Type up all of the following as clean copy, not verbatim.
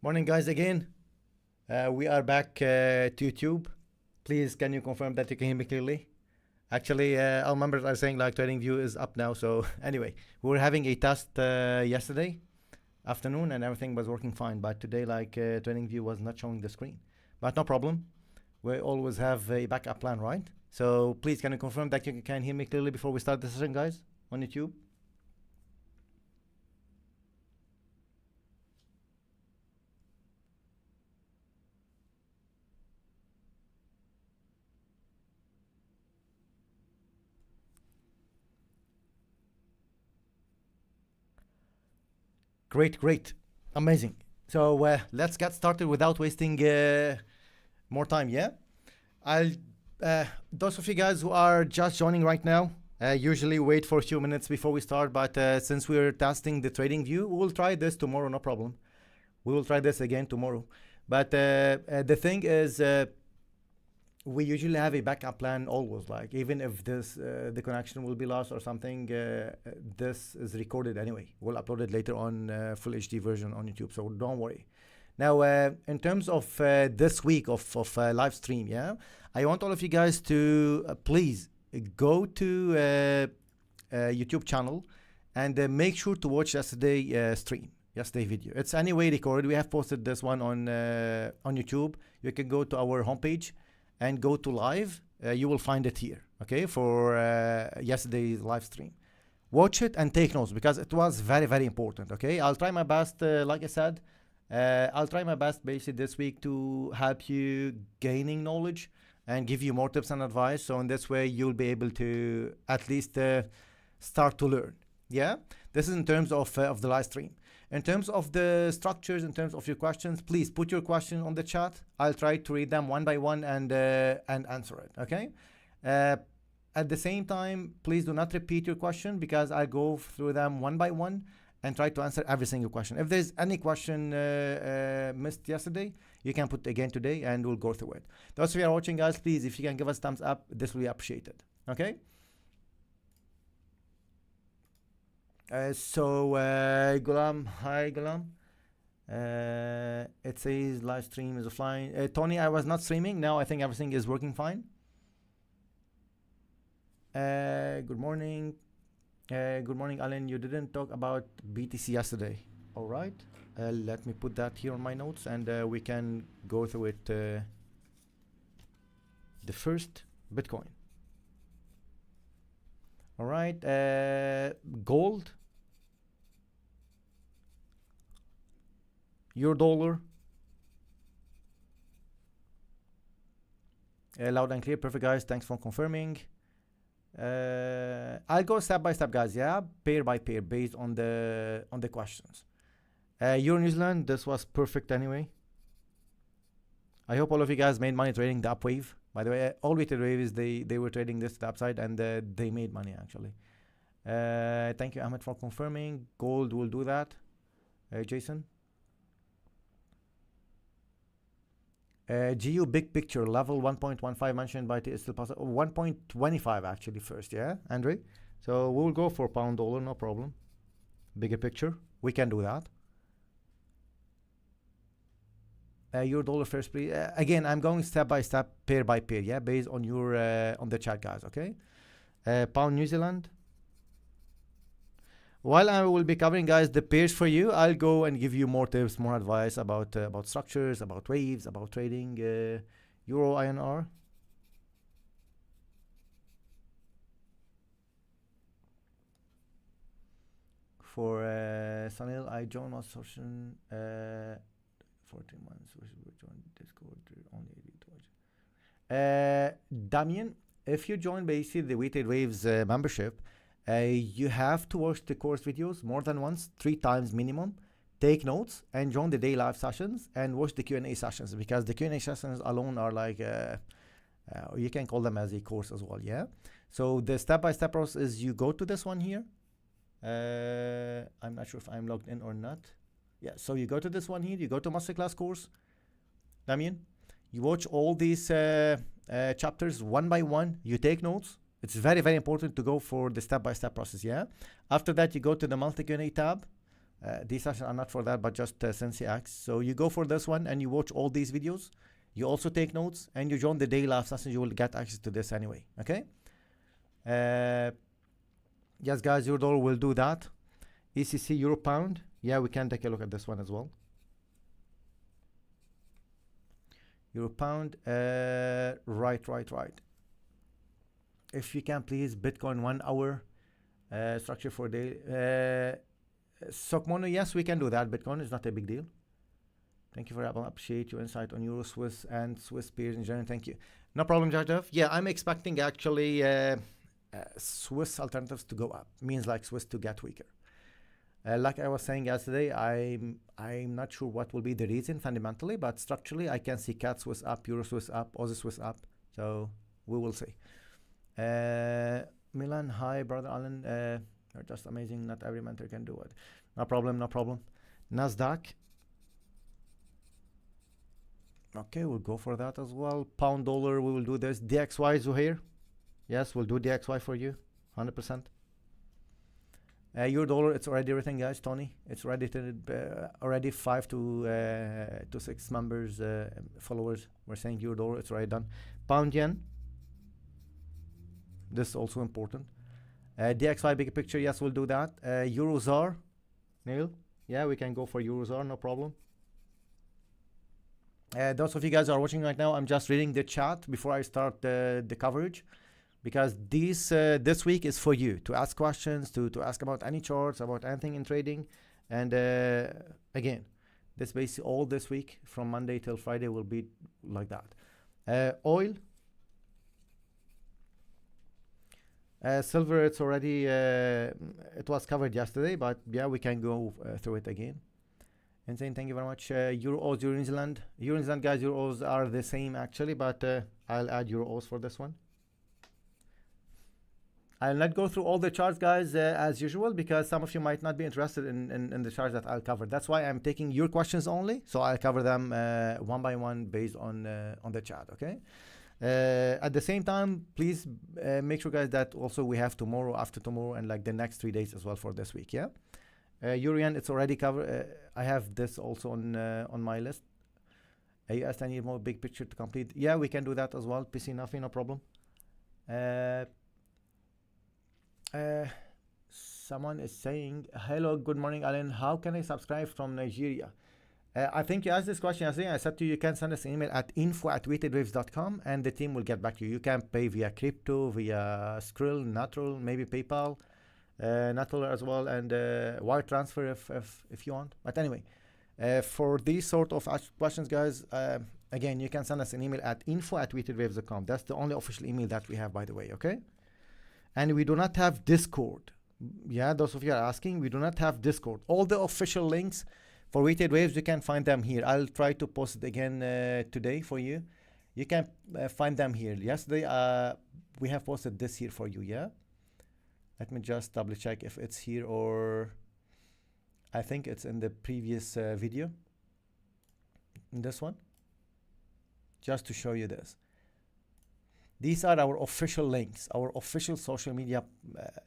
Morning, guys, again. We are back to YouTube. Please, can you confirm that you can hear me clearly? Actually, our members are saying like TradingView is up now. So anyway, we were having a test yesterday afternoon and everything was working fine. But today, like TradingView was not showing the screen. But no problem. We always have a backup plan, right? So please, can you confirm that you can hear me clearly before we start the session, guys, on YouTube? Great, great. Amazing. So let's get started without wasting more time, yeah? Those of you guys who are just joining right now, usually wait for a few minutes before we start, but since we're testing the trading view, we will try this tomorrow, no problem. We will try this again tomorrow. But the thing is, we usually have a backup plan always, like even if this the connection will be lost or something, this is recorded anyway. We'll upload it later on full HD version on YouTube, so don't worry. Now, in terms of this week of live stream, yeah, I want all of you guys to please go to YouTube channel and make sure to watch yesterday stream, yesterday video. It's anyway recorded. We have posted this one on YouTube. You can go to our homepage and go to live. You will find it here, okay, for yesterday's live stream. Watch it and take notes because it was very, very important, okay? I'll try my best, like I said, I'll try my best basically this week to help you gaining knowledge and give you more tips and advice. So in this way, you'll be able to at least start to learn, yeah? This is in terms of the live stream. In terms of the structures, in terms of your questions, please put your question on the chat. I'll try to read them one by one and answer it, okay? At the same time, please do not repeat your question because I'll go through them one by one and try to answer every single question. If there's any question missed yesterday, you can put again today and we'll go through it. Those of you who are watching, guys, please, if you can give us thumbs up, this will be appreciated, okay? Gulam, hi Gulam. It says live stream is offline. Tony, I was not streaming. Now I think everything is working fine. Good morning. Good morning, Alan. You didn't talk about BTC yesterday. All right. Let me put that here on my notes and we can go through it. The first Bitcoin. All right. Gold. Eurodollar. Loud and clear. Perfect, guys. Thanks for confirming. I'll go step by step, guys. Yeah, pair by pair based on the questions. Euro New Zealand. This was perfect anyway. I hope all of you guys made money trading the up wave. By the way, all weighted waves they were trading this to the upside and they made money actually. Thank you, Ahmed, for confirming. Gold will do that. Jason. GU big picture level 1.15 mentioned by T is still possible. 1.25 actually first, yeah, Andre. So we'll go for pound dollar, no problem. Bigger picture, we can do that. Euro dollar first, please. Again, I'm going step by step, pair by pair, yeah, based on your on the chat, guys. Okay. Pound New Zealand. While I will be covering, guys, the pairs for you, I'll go and give you more tips, more advice about structures, about waves, about trading. Euro INR. For Sanil, I joined my session 14 months. We should join Discord only. Damien, if you join basically the Weighted Waves membership, you have to watch the course videos more than once, 3 times minimum. Take notes and join the day live sessions and watch the Q&A sessions because the Q&A sessions alone are like, you can call them as a course as well, yeah? So the step-by-step process is you go to this one here. I'm not sure if I'm logged in or not. Yeah, so you go to this one here, you go to Masterclass course, Damien. You watch all these chapters one by one, you take notes. It's very, very important to go for the step-by-step process, yeah? After that, you go to the monthly Q&A tab. These sessions are not for that, but just SenseX. So you go for this one and you watch all these videos. You also take notes and you join the day live sessions. You will get access to this anyway. Okay. Yes, guys, Eurodollar will do that. ECC Euro Pound. Yeah, we can take a look at this one as well. Euro Pound. Right. If you can, please, Bitcoin 1 hour structure for day. Stock mono, yes, we can do that. Bitcoin is not a big deal. Thank you for that. I appreciate your insight on Euro, Swiss, and Swiss peers in general. Thank you. No problem, Jajav. Yeah, I'm expecting actually Swiss alternatives to go up. Means like Swiss to get weaker. Like I was saying yesterday, I'm not sure what will be the reason fundamentally, but structurally I can see CAD Swiss up, Euro Swiss up, Aussie Swiss up. So we will see. Milan, hi, brother Alan. You're just amazing. Not every mentor can do it. No problem. Nasdaq. Okay, we'll go for that as well. Pound dollar, we will do this. DXY, Zuhair. Yes, we'll do DXY for you. 100%. Euro dollar, it's already written, guys. Tony, it's already already 5 to 6 members, followers. We're saying Euro dollar, it's already done. Pound yen. This is also important. DXY big picture, yes, we'll do that. Eurozar, Neil, yeah, we can go for Eurozar, no problem. Those of you guys who are watching right now, I'm just reading the chat before I start the coverage, because this week is for you to ask questions, to ask about any charts, about anything in trading. And again, this basically all this week from Monday till Friday will be like that. Oil. Silver, it's already, it was covered yesterday, but yeah, we can go through it again. Insane, thank you very much. Euros, Euro New Zealand. Euro New Zealand, guys, Euros are the same actually, but I'll add Euros for this one. I'll not go through all the charts, guys, as usual, because some of you might not be interested in the charts that I'll cover. That's why I'm taking your questions only, so I'll cover them one by one based on the chat, okay? At the same time, please make sure, guys, that also we have tomorrow, after tomorrow, and like the next 3 days as well for this week, yeah? Euro-yen, it's already covered. I have this also on my list. US, I need more big picture to complete. Yeah, we can do that as well. PC, nothing, no problem. Someone is saying, hello, good morning, Alan. How can I subscribe from Nigeria? I think you asked this question yesterday. I said to you, you can send us an email at info@weightedwaves.com and the team will get back to you. You can pay via crypto, via Skrill, Natural, maybe PayPal, Natural as well, and wire transfer if you want. But anyway, for these sort of questions, guys, again, you can send us an email at info@weightedwaves.com. That's the only official email that we have, by the way, okay? And we do not have Discord. Yeah, those of you are asking, we do not have Discord. All the official links for Weighted Waves, you can find them here. I'll try to post it again today for you. You can find them here. Yesterday, we have posted this here for you, yeah? Let me just double check if it's here, or I think it's in the previous video. In this one. Just to show you this. These are our official links, our official social media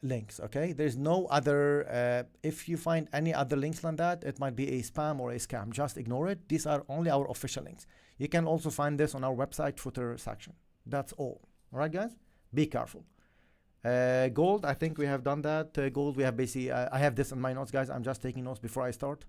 links, okay? There's no other, if you find any other links like that, it might be a spam or a scam. Just ignore it. These are only our official links. You can also find this on our website footer section. That's all. All right, guys? Be careful. Gold, I think we have done that. Gold, we have basically, I have this in my notes, guys. I'm just taking notes before I start.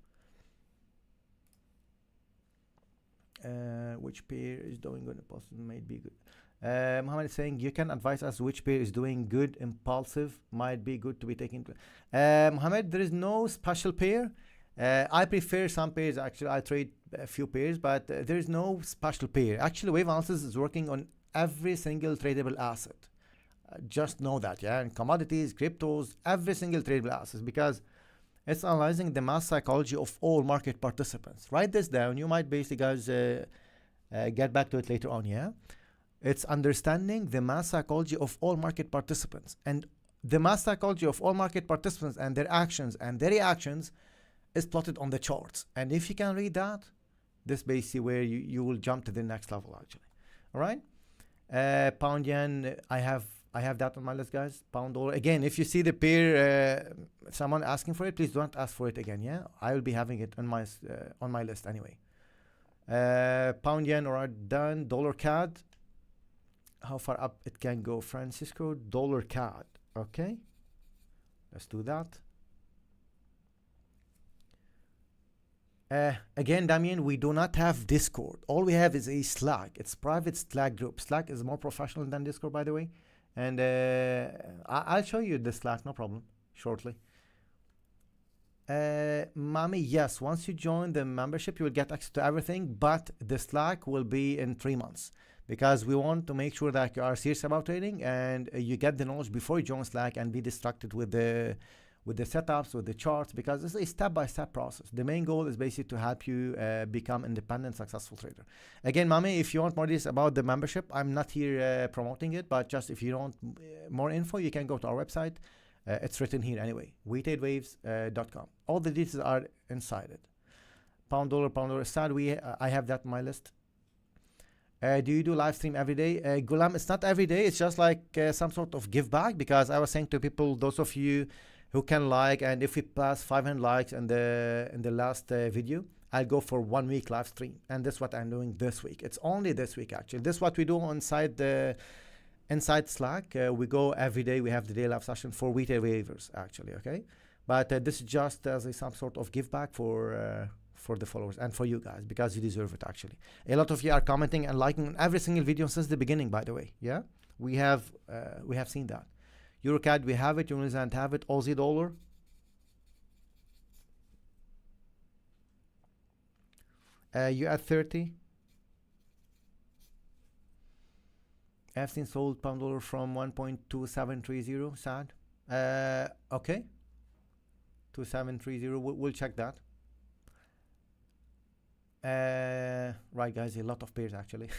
Which pair is doing good? Possibly might be good. Mohammed is saying, you can advise us which pair is doing good, impulsive, might be good to be taken. Mohammed, there is no special pair. I prefer some pairs, actually. I trade a few pairs, but there is no special pair. Actually, Wave Analysis is working on every single tradable asset. Just know that, yeah? And commodities, cryptos, every single tradable asset, because it's analyzing the mass psychology of all market participants. Write this down. You might basically, guys, get back to it later on, yeah? It's understanding the mass psychology of all market participants, and the mass psychology of all market participants and their actions and their reactions is plotted on the charts. And if you can read that, this basically where you will jump to the next level, actually. All right. Pound yen, I have I have that on my list, guys. Pound dollar. Again, if you see the pair, someone asking for it, please don't ask for it again. Yeah, I will be having it on my list anyway. Pound yen, alright, done. Dollar CAD. How far up it can go, Francisco? Dollar CAD. Okay, let's do that. Again, Damien, we do not have Discord. All we have is a Slack. It's private Slack group. Slack is more professional than Discord, by the way. And I'll show you the Slack, no problem, shortly. Mami, yes, once you join the membership, you will get access to everything, but the Slack will be in 3 months because we want to make sure that you are serious about trading and you get the knowledge before you join Slack and be distracted with the setups, with the charts, because it's a step-by-step process. The main goal is basically to help you become independent, successful trader. Again, Mami, if you want more details about the membership, I'm not here promoting it, but just if you want more info, you can go to our website. It's written here anyway, WeTradeWaves.com. All the details are inside it. Pound dollar, sad. I have that on my list. Do you do live stream every day? Gulam, it's not every day. It's just like some sort of give back, because I was saying to people, those of you who can like, and if we pass 500 likes in the last video, I'll go for 1 week live stream. And that's what I'm doing this week. It's only this week, actually. This is what we do inside Slack. We go every day. We have the day live session for retail waivers, actually, okay? But this is just as some sort of give back for the followers and for you guys, because you deserve it, actually. A lot of you are commenting and liking every single video since the beginning, by the way. Yeah, we have seen that. EuroCAD, we have it. URUSD have it. Aussie Dollar. US30. I've seen sold pound dollar from 1.2730. Sad. Okay. 2730. We'll check that. Right, guys, a lot of pairs actually.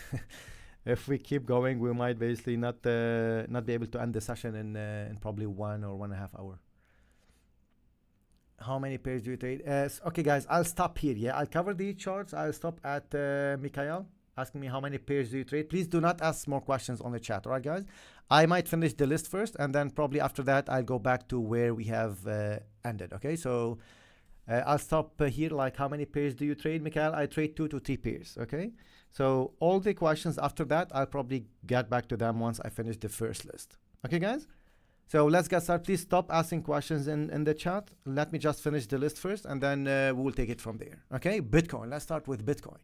If we keep going, we might basically not be able to end the session in probably 1 or 1.5 hours. How many pairs do you trade? Okay, guys, I'll stop here. Yeah, I'll cover the charts. I'll stop at Mikhail asking me how many pairs do you trade. Please do not ask more questions on the chat. All right, guys. I might finish the list first, and then probably after that, I'll go back to where we have ended. Okay, so I'll stop here. Like, how many pairs do you trade, Mikhail? I trade 2 to 3 pairs. Okay, so all the questions after that, I'll probably get back to them once I finish the first list. Okay, guys. So let's get started. Please stop asking questions in the chat. Let me just finish the list first, and then we will take it from there. Okay, Bitcoin. Let's start with Bitcoin.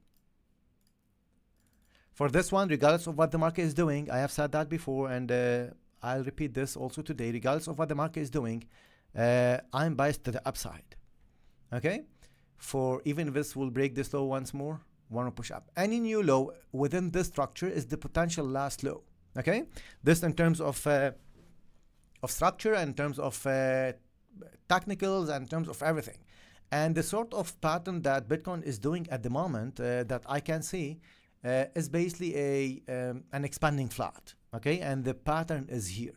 For this one, regardless of what the market is doing, I have said that before, and I'll repeat this also today. Regardless of what the market is doing, I'm biased to the upside. Okay, for even if this will break this low once more, want to push up. Any new low within this structure is the potential last low. Okay, this in terms of structure, and in terms of technicals, and in terms of everything. And the sort of pattern that Bitcoin is doing at the moment that I can see is basically an expanding flat. Okay, and the pattern is here.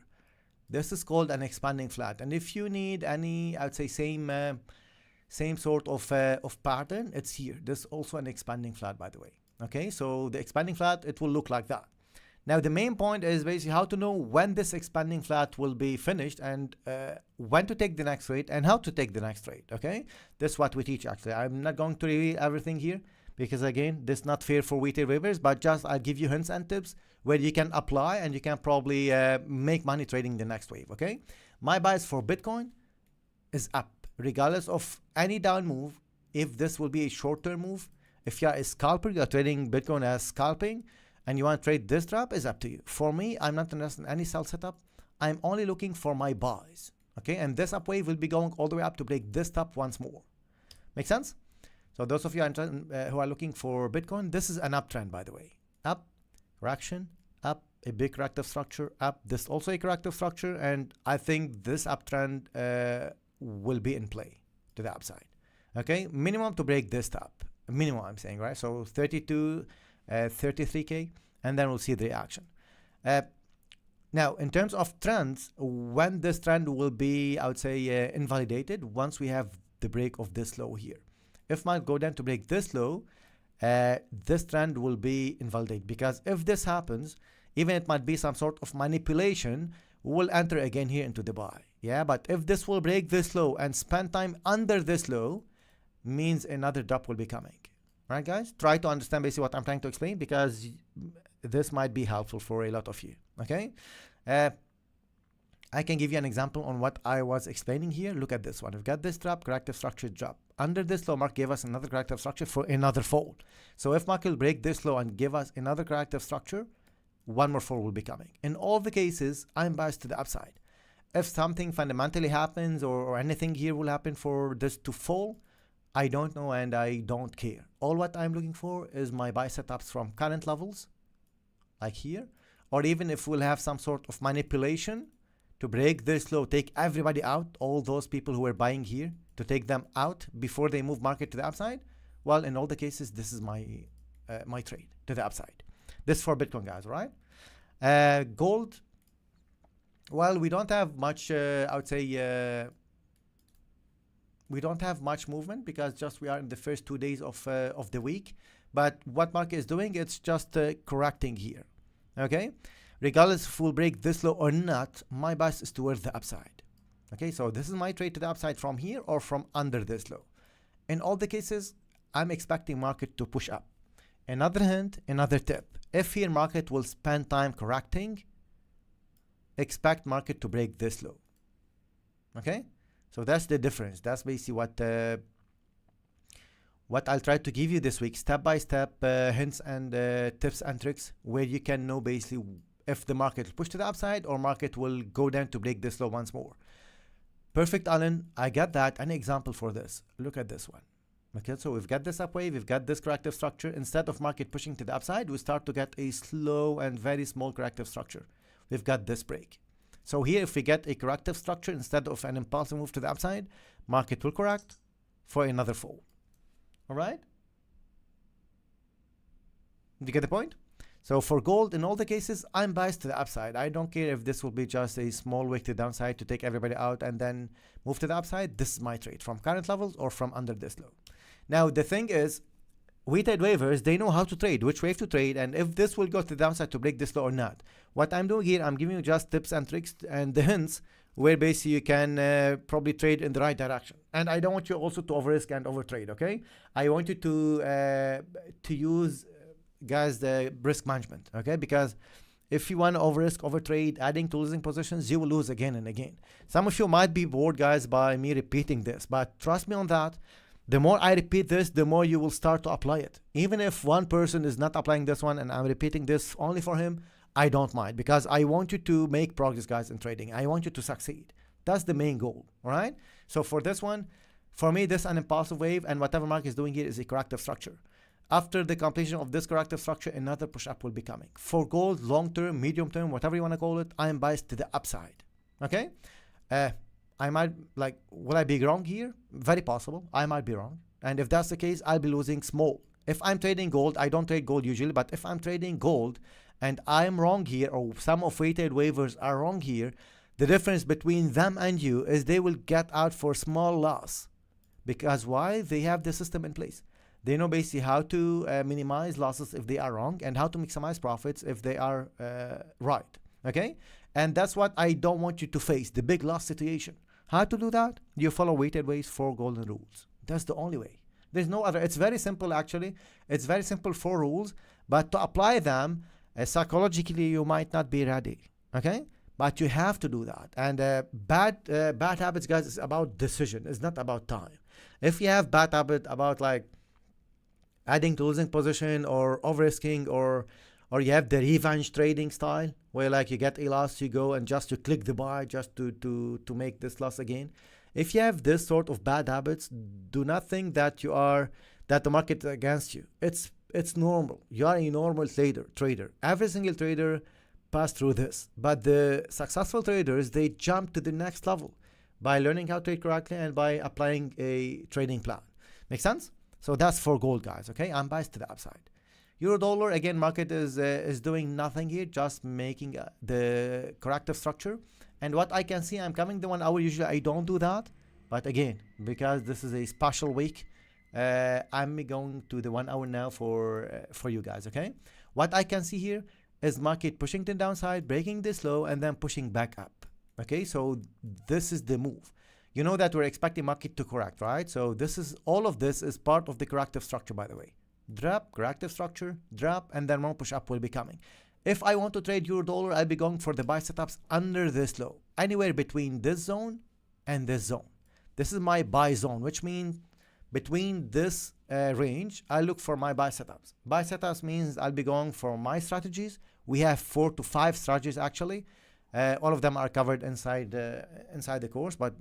This is called an expanding flat. And if you need any, I would say same sort of pattern, it's here. This is also an expanding flat, by the way. Okay, so the expanding flat, it will look like that. Now, the main point is basically how to know when this expanding flat will be finished, and when to take the next trade and how to take the next trade. Okay, this is what we teach, actually. I'm not going to reveal everything here, because again, this is not fair for retail waivers, but just I'll give you hints and tips where you can apply and you can probably make money trading the next wave. Okay, my bias for Bitcoin is up, regardless of any down move. If this will be a short-term move, if you are a scalper, you are trading Bitcoin as scalping, and you want to trade this drop, is up to you. For me, I'm not interested in any sell setup. I'm only looking for my buys. Okay, and this up wave will be going all the way up to break this top once more. Make sense? So those of you who are looking for Bitcoin, this is an uptrend, by the way. Up, correction, up, a big corrective structure, up. This is also a corrective structure, and I think this uptrend will be in play to the upside. Okay, minimum to break this top. Minimum, I'm saying, right? So 32, 33K, and then we'll see the reaction. Now, in terms of trends, when this trend will be, I would say, invalidated, once we have the break of this low here. If market go down to break this low, this trend will be invalidated, because if this happens, even it might be some sort of manipulation, we will enter again here into the buy. Yeah, but if this will break this low and spend time under this low, means another drop will be coming. Right, guys? Try to understand basically what I'm trying to explain, because this might be helpful for a lot of you. Okay, I can give you an example on what I was explaining here. Look at this one. We've got this drop, corrective structure drop. Under this low, market gave us another corrective structure for another fall. So if market will break this low and give us another corrective structure, one more fall will be coming. In all the cases, I'm biased to the upside. If something fundamentally happens or anything here will happen for this to fall, I don't know and I don't care. All what I'm looking for is my buy setups from current levels, like here, or even if we'll have some sort of manipulation to break this low, take everybody out, all those people who were buying here, to take them out before they move market to the upside. Well, in all the cases, this is my my trade to the upside. This for Bitcoin, guys, right? Gold, well, we don't have much, I would say, we don't have much movement because just we are in the first 2 days of the week. But what market is doing, it's just correcting here. Okay, regardless if we'll break this low or not, my bias is towards the upside. Okay, so this is my trade to the upside from here or from under this low. In all the cases, I'm expecting market to push up. Another hint, another tip. If here market will spend time correcting, expect market to break this low. Okay, so that's the difference. That's basically what I'll try to give you this week, step by step hints and tips and tricks, where you can know basically if the market will push to the upside or market will go down to break this low once more. Perfect, Alan. I got that. An example for this. Look at this one. Okay, so we've got this up wave, we've got this corrective structure. Instead of market pushing to the upside, we start to get a slow and very small corrective structure. We've got this break. So here, if we get a corrective structure instead of an impulsive move to the upside, market will correct for another fall. All right? Do you get the point? So for gold, in all the cases, I'm biased to the upside. I don't care if this will be just a small wick to the downside to take everybody out and then move to the upside. This is my trade from current levels or from under this low. Now, the thing is, weighted waivers, they know how to trade, which wave to trade, and if this will go to the downside to break this low or not. What I'm doing here, I'm giving you just tips and tricks and the hints where basically you can probably trade in the right direction. And I don't want you also to over risk and over trade, okay? I want you to use, guys, the risk management, okay? Because if you want to over risk, over trade, adding to losing positions, you will lose again and again. Some of you might be bored, guys, by me repeating this, but trust me on that. The more I repeat this, the more you will start to apply it. Even if one person is not applying this one and I'm repeating this only for him, I don't mind, because I want you to make progress, guys, in trading. I want you to succeed. That's the main goal, all right? So for this one, for me, this is an impulsive wave, and whatever market is doing here is a corrective structure. After the completion of this corrective structure, another push-up will be coming. For gold, long-term, medium-term, whatever you want to call it, I am biased to the upside, okay? I might, like, will I be wrong here? Very possible. I might be wrong. And if that's the case, I'll be losing small. If I'm trading gold, I don't trade gold usually, but if I'm trading gold and I'm wrong here, or some of weighted waivers are wrong here, the difference between them and you is they will get out for small loss. Because why? They have the system in place. They know basically how to minimize losses if they are wrong and how to maximize profits if they are right. Okay? And that's what I don't want you to face, the big loss situation. How to do that? You follow weighted waves, 4 golden rules. That's the only way. There's no other. It's very simple, actually. It's very simple, 4 rules. But to apply them, psychologically, you might not be ready. Okay? But you have to do that. And bad habits, guys, is about decision. It's not about time. If you have bad habit about like adding to losing position or over-risking, or you have the revenge trading style where like you get a loss, you go and just to click the buy just to make this loss again. If you have this sort of bad habits, do not think that the market is against you. It's normal. You are a normal trader. Every single trader pass through this. But the successful traders, they jump to the next level by learning how to trade correctly and by applying a trading plan. Make sense? So that's for gold, guys. Okay, I'm biased to the upside. Euro dollar, again, market is doing nothing here, just making the corrective structure. And what I can see, I'm coming the 1 hour. Usually I don't do that, but again, because this is a special week, I'm going to the 1 hour now for you guys. Okay, what I can see here, is market pushing to the downside, breaking this low, and then pushing back up. Okay, so this is the move. You know that we're expecting market to correct, right? So this is, all of this is part of the corrective structure, by the way. Drop, corrective structure, drop, and then one push up will be coming. If I want to trade euro dollar, I'll be going for the buy setups under this low, anywhere between this zone and this zone. This is my buy zone, which means between this range, I look for my buy setups. Buy setups means I'll be going for my strategies. We have 4 to 5 strategies actually. All of them are covered inside the course. But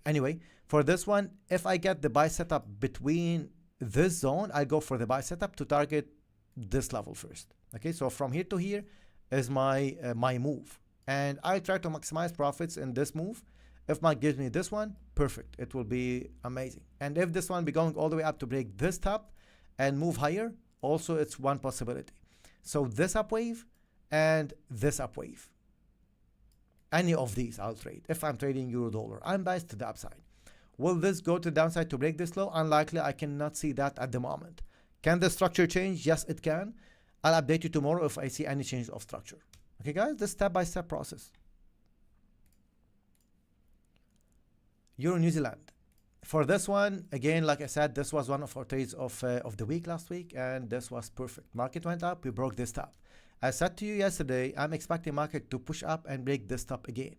anyway, for this one, if I get the buy setup between this zone, I go for the buy setup to target this level first. Okay, so from here to here is my my move, and I try to maximize profits in this move. If market gives me this one, perfect, it will be amazing. And if this one be going all the way up to break this top and move higher, also it's one possibility. So this up wave and this up wave, any of these I'll trade. If I'm trading euro dollar, I'm biased to the upside. Will this go to the downside to break this low? Unlikely. I cannot see that at the moment. Can the structure change? Yes, it can. I'll update you tomorrow if I see any change of structure. Okay, guys, this step-by-step process. Euro New Zealand. For this one, again, like I said, this was one of our trades of the week last week, and this was perfect. Market went up, we broke this top. I said to you yesterday, I'm expecting market to push up and break this top again.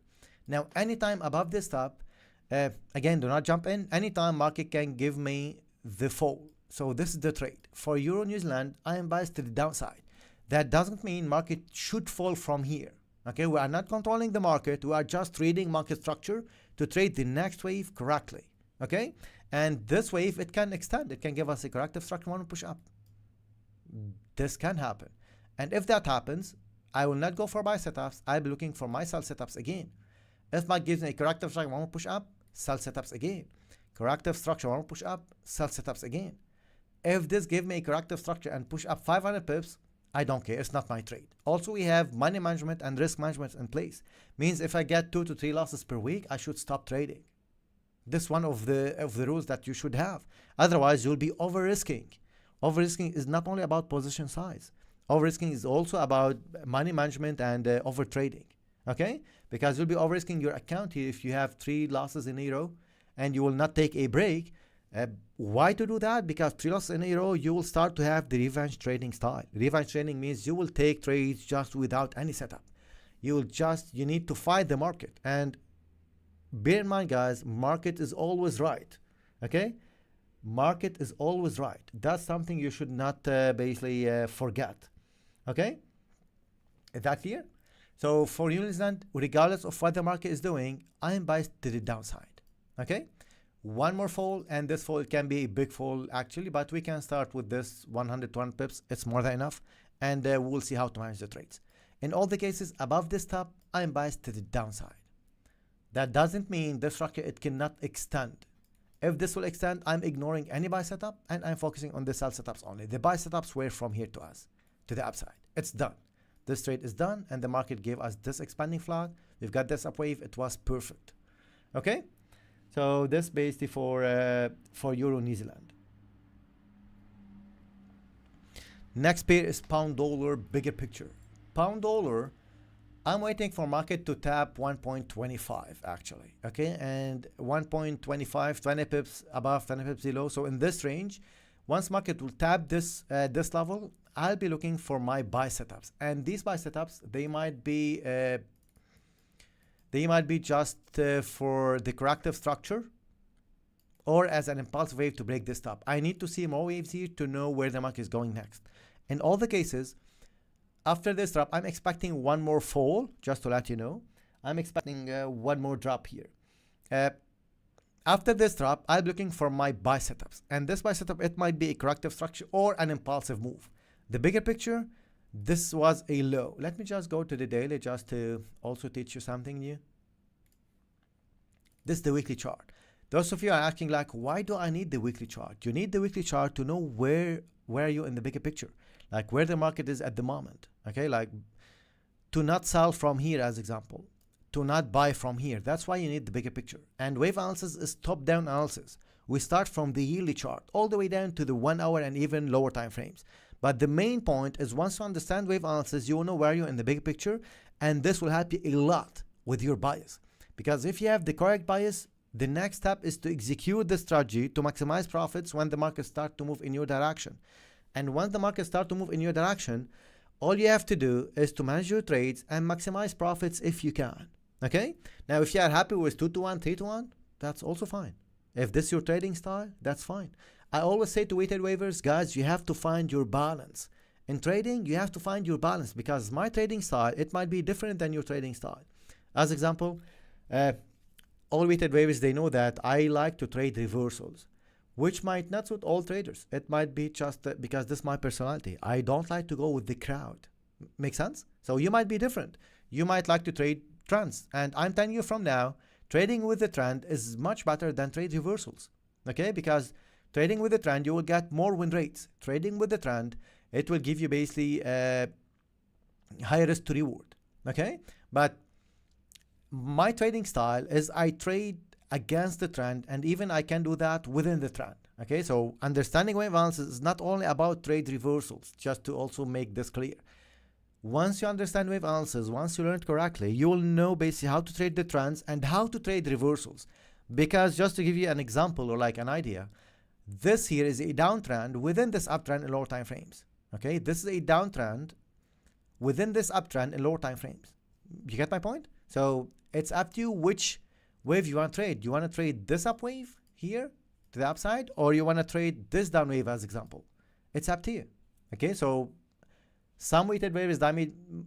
Now, anytime above this top, again, do not jump in. Anytime market can give me the fall. So this is the trade. For Euro New Zealand, I am biased to the downside. That doesn't mean market should fall from here. Okay, we are not controlling the market. We are just trading market structure to trade the next wave correctly. Okay, and this wave, it can extend. It can give us a corrective structure, one push up. This can happen. And if that happens, I will not go for buy setups. I'll be looking for my sell setups again. If market gives me a corrective structure, one push up, sell setups again. Corrective structure, one push up, sell setups again. If this gives me a corrective structure and push up 500 pips, I don't care. It's not my trade. Also, we have money management and risk management in place. Means if I get 2 to 3 losses per week, I should stop trading. This is one of the rules that you should have. Otherwise, you'll be over-risking. Over-risking is not only about position size. Over-risking is also about money management and over-trading. Okay? Because you'll be over-risking your account here if you have 3 losses in a row and you will not take a break. Why to do that? Because 3 losses in a row, you will start to have the revenge trading style. Revenge trading means you will take trades just without any setup. You need to fight the market. And bear in mind, guys, market is always right. Okay? Market is always right. That's something you should not basically forget. Okay? Is that clear? So for New Zealand, regardless of what the market is doing, I am biased to the downside. Okay? One more fall, and this fall can be a big fall actually, but we can start with this 101 pips. It's more than enough, and we'll see how to manage the trades. In all the cases above this top, I am biased to the downside. That doesn't mean the structure, it cannot extend. If this will extend, I'm ignoring any buy setup and I'm focusing on the sell setups only. The buy setups were from here to us, to the upside. It's done. This trade is done, and the market gave us this expanding flag. We've got this up wave. It was perfect. Okay? So this basically for Euro New Zealand. Next pair is pound dollar, bigger picture. Pound dollar, I'm waiting for market to tap 1.25 actually. Okay, and 1.25, 20 pips above, 20 pips below. So in this range, once market will tap this this level, I'll be looking for my buy setups. And these buy setups, they might be just for the corrective structure or as an impulsive wave to break this top. I need to see more waves here to know where the market is going next. In all the cases, after this drop, I'm expecting one more fall, just to let you know. I'm expecting one more drop here. After this drop, I'm looking for my buy setups. And this buy setup, it might be a corrective structure or an impulsive move. The bigger picture, this was a low. Let me just go to the daily just to also teach you something new. This is the weekly chart. Those of you are asking like, why do I need the weekly chart? You need the weekly chart to know where are you in the bigger picture, like where the market is at the moment. Okay, like to not sell from here as example, to not buy from here. That's why you need the bigger picture. And wave analysis is top-down analysis. We start from the yearly chart all the way down to the 1 hour and even lower time frames. But the main point is once you understand wave analysis, you will know where you're in the big picture, and this will help you a lot with your bias. Because if you have the correct bias, the next step is to execute the strategy to maximize profits when the market starts to move in your direction. And once the market starts to move in your direction, all you have to do is to manage your trades and maximize profits if you can. Okay? Now, if you are happy with 2 to 1, 3 to 1, that's also fine. If this is your trading style, that's fine. I always say to weighted waivers, guys, you have to find your balance. In trading, you have to find your balance, because my trading style, it might be different than your trading style. As example, all weighted waivers, they know that I like to trade reversals, which might not suit all traders. It might be just because this is my personality. I don't like to go with the crowd. Make sense? So you might be different. You might like to trade trends. And I'm telling you from now, trading with the trend is much better than trade reversals. Okay? Because trading with the trend, you will get more win rates. Trading with the trend, it will give you basically higher risk to reward. Okay? But my trading style is I trade against the trend, and even I can do that within the trend. Okay, so understanding wave analysis is not only about trade reversals, just to also make this clear. Once you understand wave analysis, once you learn it correctly, you will know basically how to trade the trends and how to trade reversals. Because just to give you an example or like an idea, this here is a downtrend within this uptrend in lower time frames. Okay, this is a downtrend within this uptrend in lower time frames. You get my point? So it's up to you which wave you want to trade. You want to trade this up wave here to the upside, or you want to trade this down wave as example. It's up to you. Okay, so some weighted waves,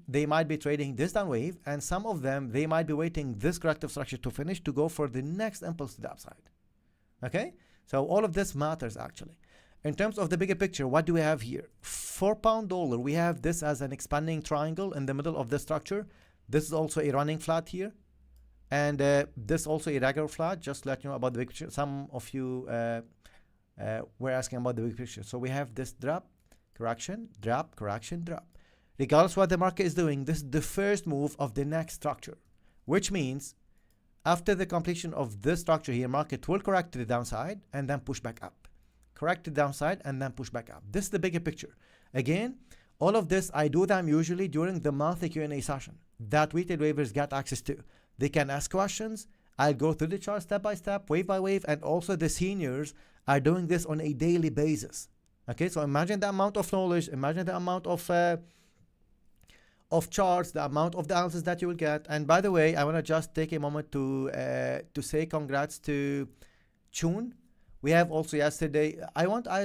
they might be trading this down wave, and some of them, they might be waiting this corrective structure to finish to go for the next impulse to the upside. Okay, so all of this matters actually. In terms of the bigger picture, what do we have here? For pound dollar, we have this as an expanding triangle in the middle of the structure. This is also a running flat here. And this also a regular flat, just to let you know about the big picture. Some of you were asking about the big picture. So we have this drop, correction, drop, correction, drop. Regardless what the market is doing, this is the first move of the next structure, which means after the completion of this structure here, market will correct to the downside and then push back up. Correct to the downside and then push back up. This is the bigger picture. Again, all of this, I do them usually during the monthly Q&A session that weighted waivers get access to. They can ask questions. I'll go through the chart step by step, wave by wave, and also the seniors are doing this on a daily basis. Okay, so imagine the amount of knowledge, imagine the amount of charts, the amount of the analysis that you will get. And by the way, I want to just take a moment to say congrats to Chun. We have also yesterday. I wanted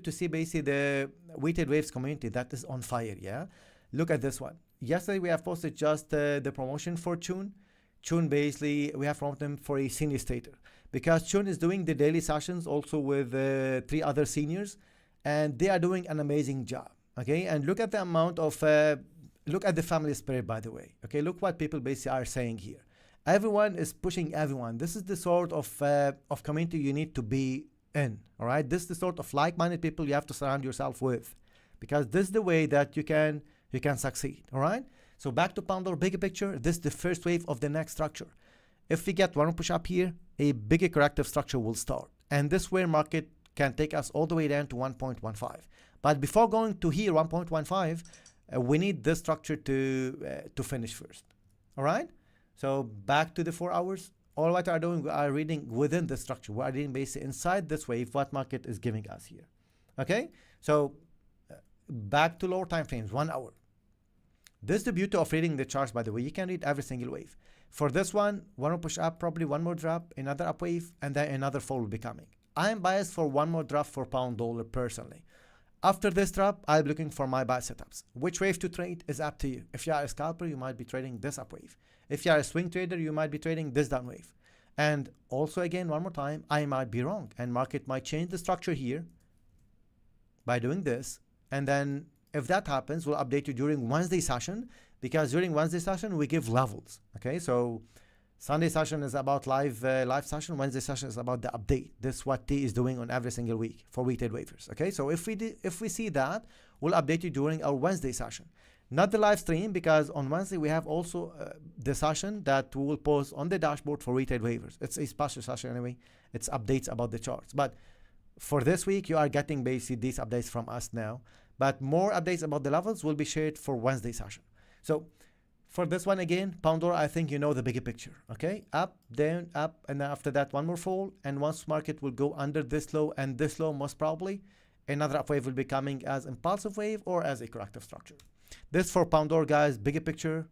to see basically the weighted waves community that is on fire. Yeah, look at this one. Yesterday we have posted just the promotion for Chun. Chun basically, we have promoted him for a senior stater because Chun is doing the daily sessions also with 3 other seniors, and they are doing an amazing job. Okay, and look at the amount of look at the family spirit, by the way. Okay, look what people basically are saying here. Everyone is pushing everyone. This is the sort of community you need to be in. All right, this is the sort of like-minded people you have to surround yourself with, because this is the way that you can succeed. All right, so back to pound dollar bigger picture. This is the first wave of the next structure. If we get one push up here, a bigger corrective structure will start, and this where market can take us all the way down to 1.15. But before going to here 1.15, we need this structure to finish first. All right, so back to the 4 hours. All what we are doing, we are reading within the structure. We are reading basically inside this wave what market is giving us here. Okay, so back to lower time frames, 1 hour. This is the beauty of reading the charts, by the way. You can read every single wave. For this one more push up, probably one more drop, another up wave, and then another fall will be coming. I am biased for one more drop for pound dollar personally. After this drop, I'm looking for my buy setups. Which wave to trade is up to you. If you are a scalper, you might be trading this up wave. If you are a swing trader, you might be trading this down wave. And also again, one more time, I might be wrong, and market might change the structure here by doing this. And then if that happens, we'll update you during Wednesday session, because during Wednesday session, we give levels. Okay, so Sunday session is about live session. Wednesday session is about the update. This is what T is doing on every single week for weighted waivers. Okay, so if we see that, we'll update you during our Wednesday session. Not the live stream, because on Wednesday we have also the session that we will post on the dashboard for weighted waivers. It's a special session anyway. It's updates about the charts. But for this week, you are getting basically these updates from us now, but more updates about the levels will be shared for Wednesday session. So for this one again, pound dollar, I think you know the bigger picture, okay? Up, down, up, and then after that, one more fall, and once market will go under this low and this low, most probably, another up wave will be coming as impulsive wave or as a corrective structure. This for pound dollar, guys, bigger picture,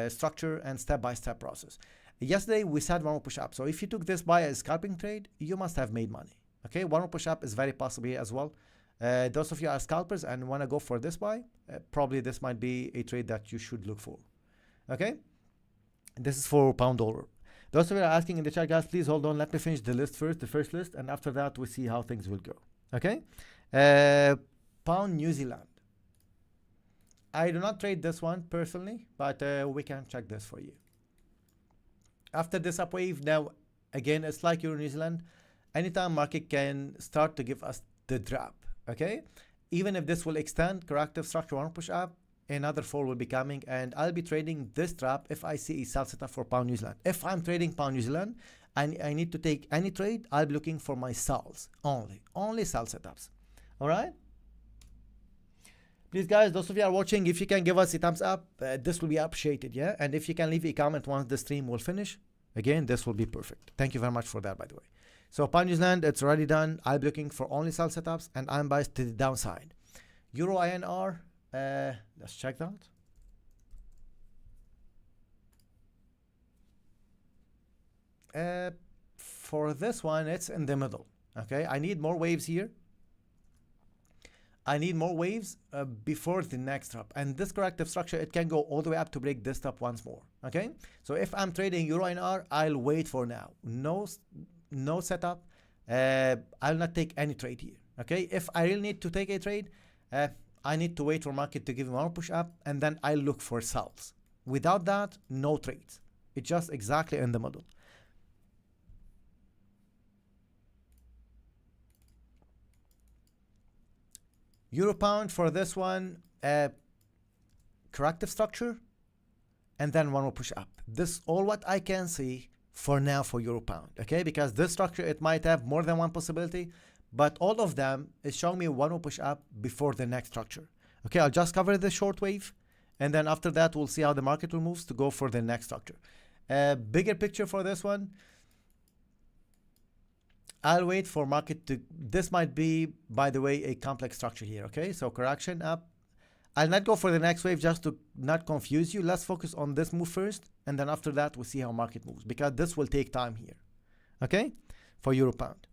structure, and step-by-step process. Yesterday, we said one more push up. So if you took this by a scalping trade, you must have made money, okay? One more push up is very possible here as well. Those of you are scalpers and want to go for this buy, probably this might be a trade that you should look for. Okay, this is for pound dollar. Those of you are asking in the chat, guys, please hold on. Let me finish the list first, the first list, and after that we see how things will go. Okay, pound New Zealand. I do not trade this one personally, but we can check this for you. After this up wave, now again, it's like Euro New Zealand. Anytime market can start to give us the drop. Okay, even if this will extend, corrective structure, one push up, another fall will be coming, and I'll be trading this trap if I see a sell setup for pound New Zealand. If I'm trading pound New Zealand and I need to take any trade, I'll be looking for my sells only sell setups. All right, please guys, those of you are watching, if you can give us a thumbs up, this will be appreciated. Yeah, and if you can leave a comment once the stream will finish, again, this will be perfect. Thank you very much for that, by the way. So pound New Zealand, it's already done. I'll be looking for only sell setups, and I'm biased to the downside. Euro INR, let's check that. For this one, it's in the middle. Okay, I need more waves here. I need more waves before the next drop. And this corrective structure, it can go all the way up to break this top once more. Okay, so if I'm trading Euro INR, I'll wait for now. No setup. I'll not take any trade here. Okay, if I really need to take a trade, I need to wait for market to give me one push up, and then I look for sells. Without that, no trades. It's just exactly in the middle. Euro pound for this one, corrective structure, and then one more push up. This all what I can see for now for Euro pound, okay? Because this structure, it might have more than one possibility, but all of them is showing me one more push up before the next structure. Okay, I'll just cover the short wave, and then after that, we'll see how the market will move to go for the next structure. Bigger picture for this one, I'll wait for market to, this might be, by the way, a complex structure here, okay? So correction up. I'll not go for the next wave just to not confuse you. Let's focus on this move first, and then after that, we'll see how market moves, because this will take time here, okay? For Euro pound.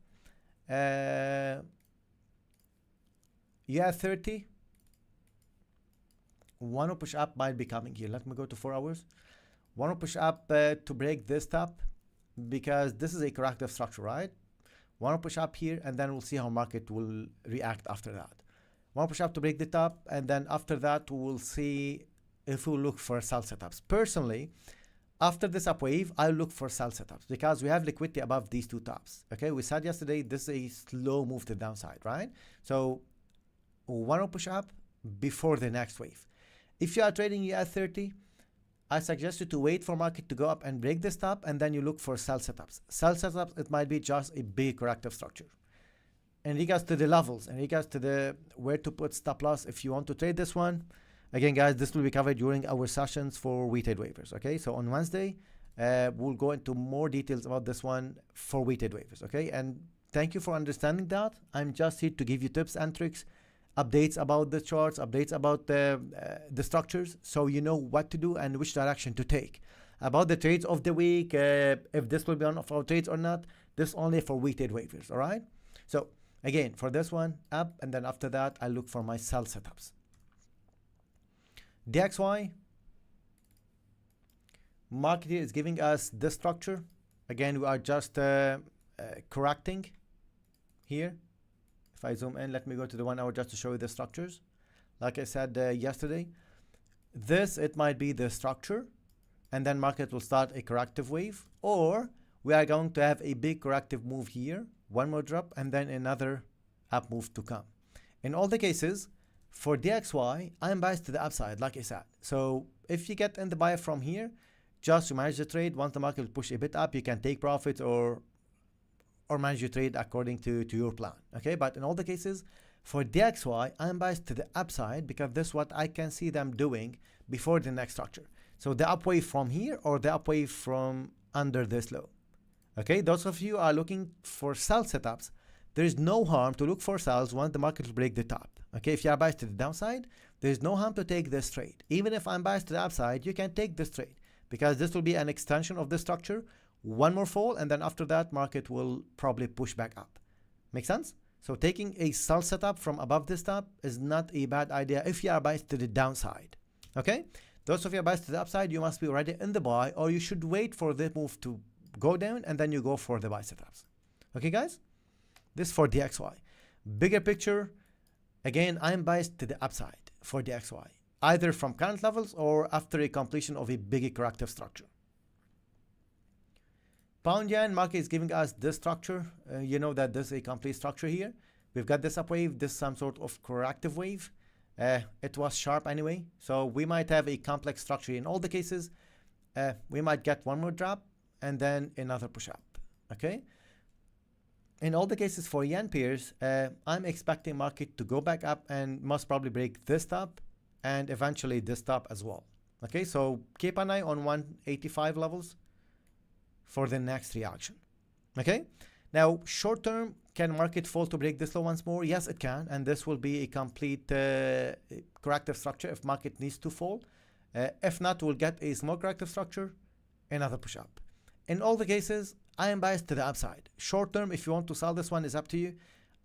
US30, one more push up might be coming here. Let me go to 4 hours. One more push up to break this top, because this is a corrective structure, right? One more push up here, and then we'll see how market will react after that. One push up to break the top, and then after that, we'll see if we look for sell setups. Personally, after this up wave, I'll look for sell setups because we have liquidity above these two tops. Okay, we said yesterday this is a slow move to the downside, right? So one more push up before the next wave. If you are trading US30, I suggest you to wait for market to go up and break this top, and then you look for sell setups. Sell setups, it might be just a big corrective structure. In regards to the levels, in regards to the where to put stop loss, if you want to trade this one, again, guys, this will be covered during our sessions for weighted waivers. Okay, so on Wednesday, we'll go into more details about this one for weighted waivers. Okay, and thank you for understanding that. I'm just here to give you tips and tricks, updates about the charts, updates about the structures, so you know what to do and which direction to take. About the trades of the week, if this will be one of our trades or not, this only for weighted waivers. All right, so again, for this one, up, and then after that, I look for my sell setups. DXY, market here is giving us this structure. Again, we are just correcting here. If I zoom in, let me go to the 1 hour just to show you the structures. Like I said yesterday, this, it might be the structure, and then market will start a corrective wave, or we are going to have a big corrective move here, one more drop, and then another up move to come. In all the cases, for DXY, I'm biased to the upside, like I said. So if you get in the buy from here, just to manage the trade, once the market will push a bit up, you can take profits or or manage your trade according to your plan. Okay, but in all the cases, for DXY, I'm biased to the upside because this is what I can see them doing before the next structure. So the up wave from here or the up wave from under this low. Okay, those of you are looking for sell setups, there is no harm to look for sells once the market will break the top. Okay, if you are biased to the downside, there is no harm to take this trade. Even if I'm biased to the upside, you can take this trade because this will be an extension of the structure. One more fall, and then after that, market will probably push back up. Make sense? So taking a sell setup from above this top is not a bad idea if you are biased to the downside. Okay? Those of you are biased to the upside, you must be already in the buy, or you should wait for the move to go down and then you go for the buy setups. Okay, guys? This for DXY. Bigger picture, again, I'm biased to the upside for DXY, either from current levels or after a completion of a big corrective structure. Pound yen market is giving us this structure. You know that this is a complete structure here. We've got this up wave, this some sort of corrective wave. It was sharp anyway, so we might have a complex structure in all the cases. We might get one more drop and then another push up. Okay. In all the cases for yen pairs, I'm expecting market to go back up and most probably break this top and eventually this top as well. Okay, so keep an eye on 185 levels for the next reaction. Okay, now short term, can market fall to break this low once more? Yes, it can, and this will be a complete corrective structure if market needs to fall. If not, we'll get a small corrective structure, another push up. In all the cases, I am biased to the upside. Short term, if you want to sell this one, is up to you.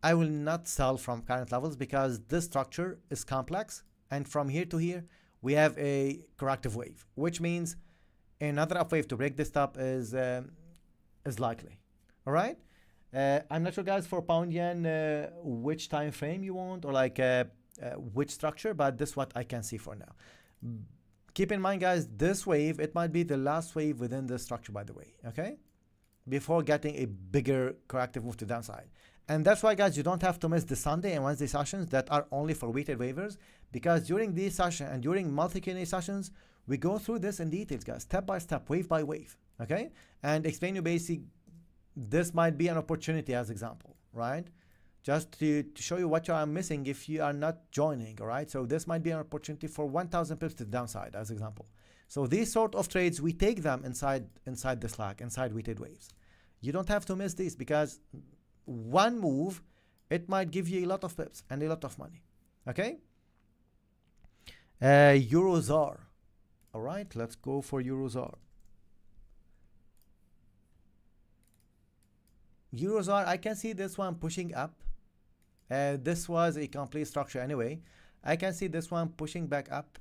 I will not sell from current levels because this structure is complex, and from here to here, we have a corrective wave, which means another up wave to break this top is likely. All right. I'm not sure, guys, for pound yen which time frame you want or like which structure, but this is what I can see for now. Keep in mind, guys, this wave, it might be the last wave within the structure, by the way. Okay, before getting a bigger corrective move to the downside. And that's why, guys, you don't have to miss the Sunday and Wednesday sessions that are only for weighted waivers, because during these sessions and during multi-Q&A sessions, we go through this in details, guys, step by step, wave by wave, okay? And explain you basically, this might be an opportunity as example, right? Just to show you what you are missing if you are not joining, all right? So this might be an opportunity for 1,000 pips to the downside as example. So these sort of trades, we take them inside the Slack, inside weighted waves. You don't have to miss these because one move, it might give you a lot of pips and a lot of money, okay? Eurozar. All right, let's go for Eurozar. Eurozar, I can see this one pushing up. This was a complete structure anyway. I can see this one pushing back up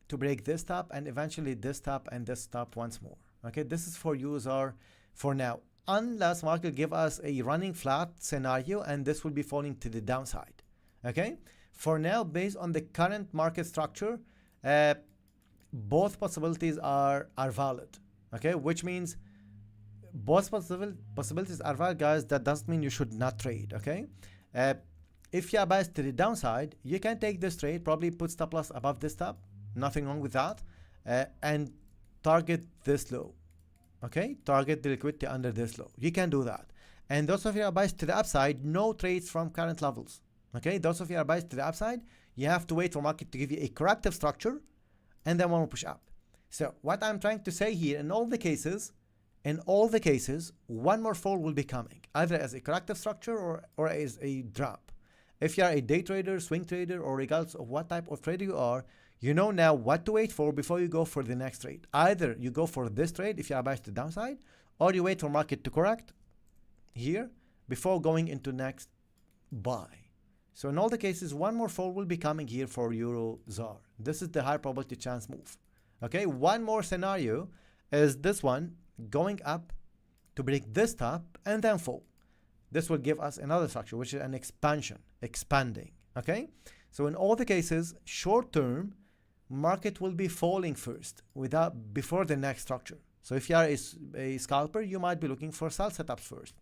to break this top and eventually this top and this top once more. Okay, this is for Eurozar for now. Unless market give us a running flat scenario and this will be falling to the downside. Okay, for now, based on the current market structure, both possibilities are valid. Okay, which means both possibilities are valid, guys. That doesn't mean you should not trade. Okay, if you are biased to the downside, you can take this trade, probably put stop loss above this top, nothing wrong with that, and target this low. Okay, target the liquidity under this low. You can do that. And those of you are biased to the upside, no trades from current levels. Okay, those of you are biased to the upside, you have to wait for market to give you a corrective structure and then one will push up. So what I'm trying to say here, in all the cases, one more fall will be coming, either as a corrective structure or as a drop. If you are a day trader, swing trader, or regardless of what type of trader you are, you know now what to wait for before you go for the next trade. Either you go for this trade if you are biased to the downside, or you wait for market to correct here before going into next buy. So in all the cases, one more fall will be coming here for Eurozar. This is the high probability chance move. Okay, one more scenario is this one going up to break this top and then fall. This will give us another structure, which is an expansion, expanding. Okay, so in all the cases, short term, market will be falling first before the next structure. So if you are a scalper, you might be looking for sell setups first.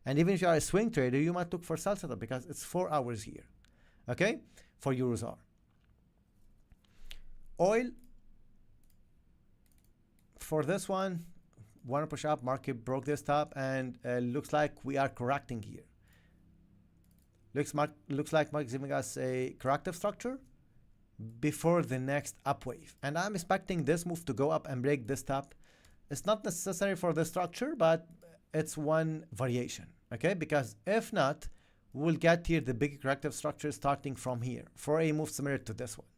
And even if you are a swing trader, you might look for sell setup because it's 4 hours here. Okay, for Eurozar. Oil, for this one, want to push up, market broke this top, and looks like we are correcting here. Looks like market is giving us a corrective structure before the next up wave, and I'm expecting this move to go up and break this top. It's not necessary for the structure, but it's one variation, okay? Because if not, we'll get here the big corrective structure starting from here for a move similar to this one,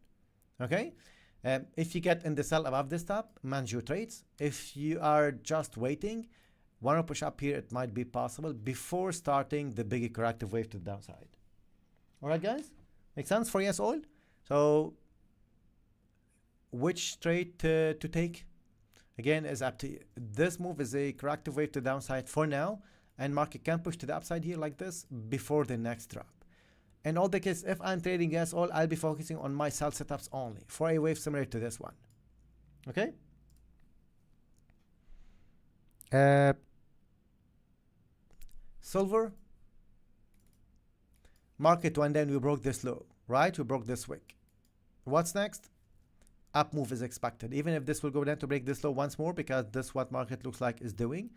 okay? If you get in the sell above this top, manage your trades. If you are just waiting, want to push up here, it might be possible before starting the big corrective wave to the downside. All right, guys? Make sense for USOIL? So which trade to take? Again, is up to you. This move is a corrective wave to the downside for now, and market can push to the upside here like this before the next drop. In all the case, if I'm trading USOIL, I'll be focusing on my sell setups only for a wave similar to this one. Okay? Silver. Market went down, we broke this low, right? We broke this wick. What's next? Up move is expected. Even if this will go down to break this low once more, because this is what market looks like is doing,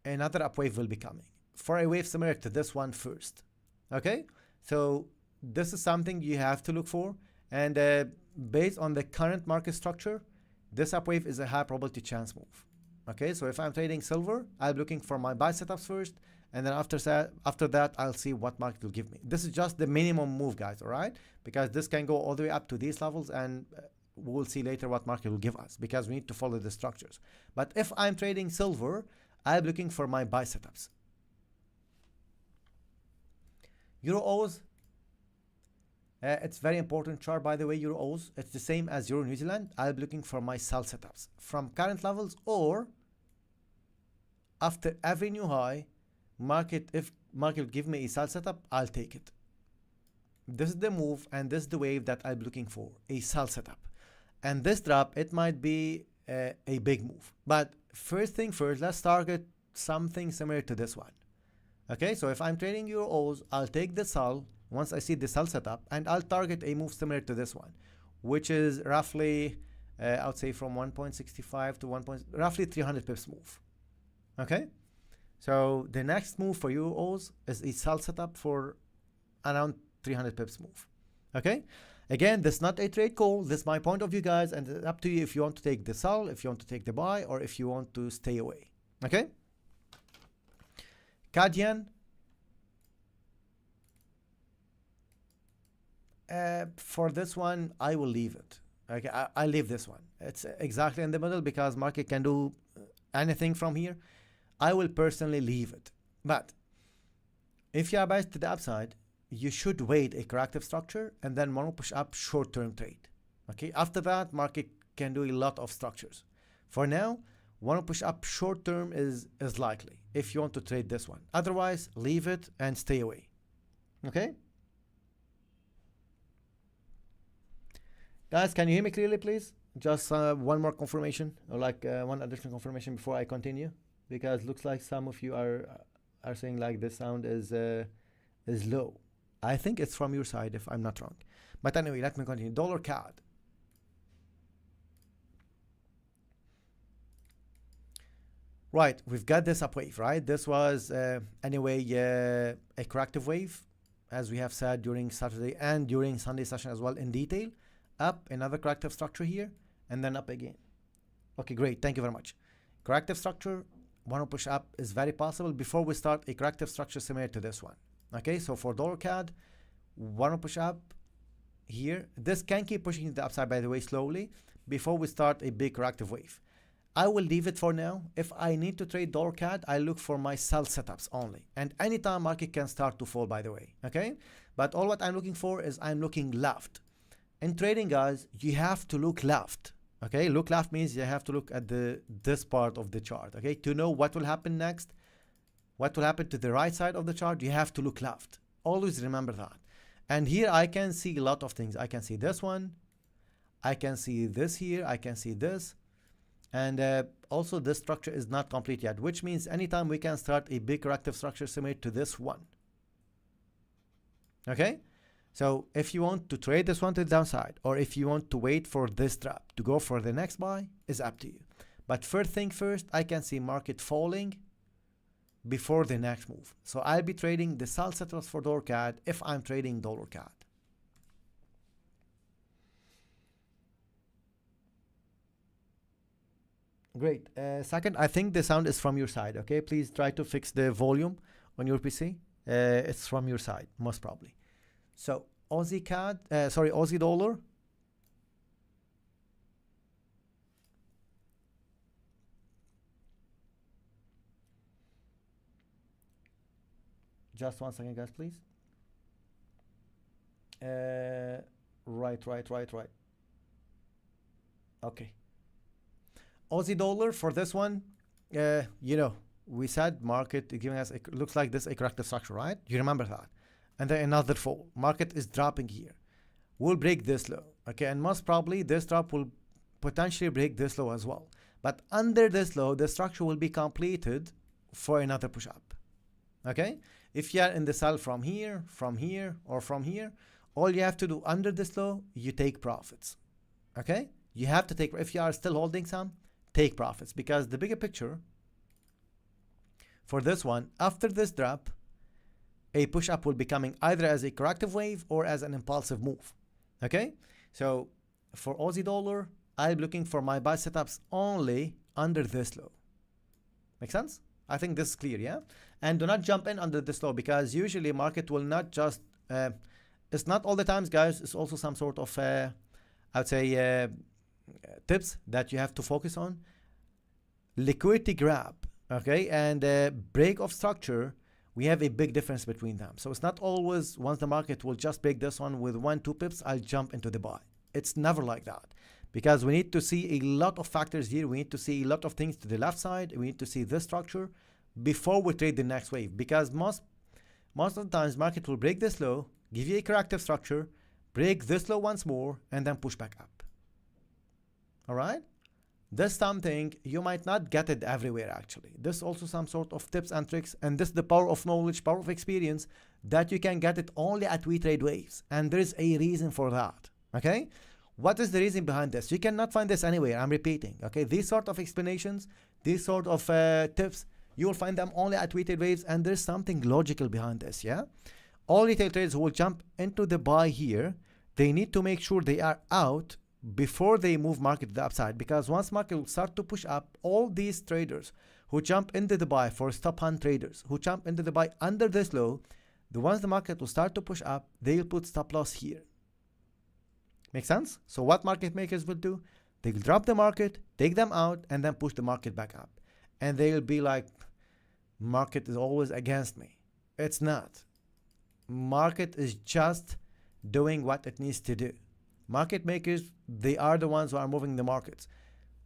another up wave will be coming for a wave similar to this one first. Okay? So this is something you have to look for, and based on the current market structure, this up wave is a high probability chance move. Okay, so if I'm trading silver, I'm looking for my buy setups first, and then after that, I'll see what market will give me. This is just the minimum move, guys, all right? Because this can go all the way up to these levels, and we'll see later what market will give us, because we need to follow the structures. But if I'm trading silver, I'm looking for my buy setups. EURUSD, it's very important chart, by the way. EURUSD, it's the same as Euro New Zealand. I'm looking for my sell setups from current levels, or after every new high, if market will give me a sell setup, I'll take it. This is the move, and this is the wave that I'm looking for, a sell setup. And this drop, it might be a big move. But first thing first, let's target something similar to this one. Okay, so if I'm trading EURUSD, I'll take the sell once I see the sell setup, and I'll target a move similar to this one, which is roughly, I would say from 1.65 to roughly 300 pips move. Okay, so the next move for EURUSD is a sell setup for around 300 pips move. Okay, again, this is not a trade call. This is my point of view, guys, and it's up to you if you want to take the sell, if you want to take the buy, or if you want to stay away. Okay. CAD yen. For this one, I will leave it. Okay, I'll leave this one. It's exactly in the middle because market can do anything from here. I will personally leave it. But if you are biased to the upside, you should wait a corrective structure and then want to push up short-term trade. Okay, after that, market can do a lot of structures. For now, want to push up short-term is likely if you want to trade this one. Otherwise, leave it and stay away. Okay? Guys, can you hear me clearly, please? Just one more confirmation, or like one additional confirmation before I continue, because looks like some of you are saying like this sound is low. I think it's from your side if I'm not wrong. But anyway, let me continue. Dollar CAD. Right, we've got this up wave, right? This was anyway a corrective wave, as we have said during Saturday and during Sunday session as well in detail. Up, another corrective structure here, and then up again. Okay, great, thank you very much. Corrective structure, want to push up is very possible before we start a corrective structure similar to this one. Okay, so for dollar CAD, want to push up here. This can keep pushing to the upside, by the way, slowly before we start a big corrective wave. I will leave it for now. If I need to trade dollar CAD, I look for my sell setups only. And anytime market can start to fall, by the way. Okay, but all what I'm looking for is I'm looking left. In trading, guys, you have to look left. Okay, look left means you have to look at this part of the chart. Okay, to know what will happen next, what will happen to the right side of the chart, you have to look left. Always remember that. And here I can see a lot of things. I can see this one, I can see this here, I can see this, and also this structure is not complete yet, which means anytime we can start a big corrective structure similar to this one. Okay. So if you want to trade this one to the downside, or if you want to wait for this drop to go for the next buy, is up to you. But first thing first, I can see market falling before the next move. So I'll be trading the sell settles for dollar CAD if I'm trading dollar CAD. Great. Second, I think the sound is from your side. Okay, please try to fix the volume on your PC. It's from your side, most probably. So Aussie CAD, Aussie dollar. Just 1 second, guys, please. Right. Okay. Aussie dollar for this one, you know, we said market giving us, it looks like this a corrective structure, right? You remember that. And then another fall. Market is dropping here. We'll break this low, okay? And most probably this drop will potentially break this low as well. But under this low, the structure will be completed for another push up, okay? If you are in the sell from here, or from here, all you have to do under this low, you take profits, okay? You have to take, if you are still holding some, take profits, because the bigger picture for this one, after this drop, a push up will be coming either as a corrective wave or as an impulsive move, okay? So for Aussie dollar, I'm looking for my buy setups only under this low. Make sense? I think this is clear, yeah? And do not jump in under this low, because usually market will not just, it's not all the times, guys, it's also some sort of, I would say, tips that you have to focus on. Liquidity grab, okay, and break of structure, we have a big difference between them. So it's not always once the market will just break this one with 1-2 pips, I'll jump into the buy. It's never like that, because we need to see a lot of factors here. We need to see a lot of things to the left side. We need to see this structure before we trade the next wave, because most of the times market will break this low, give you a corrective structure, break this low once more, and then push back up. All right, this something you might not get it everywhere. Actually, this also some sort of tips and tricks, and this is the power of knowledge, power of experience, that you can get it only at We Trade Waves, and there is a reason for that. Okay, what is the reason behind this? You cannot find this anywhere. I'm repeating. Okay, these sort of explanations, these sort of tips, you will find them only at We Trade Waves, and there's something logical behind this. Yeah, all retail traders who will jump into the buy here, they need to make sure they are out before they move market to the upside, because once market will start to push up, all these traders who jump into the buy, for stop hunt traders who jump into the buy under this low, once the market will start to push up, they will put stop loss here. Make sense? So what market makers will do, they will drop the market, take them out, and then push the market back up, and they will be like, market is always against me. It's not. Market is just doing what it needs to do. Market makers, they are the ones who are moving the markets.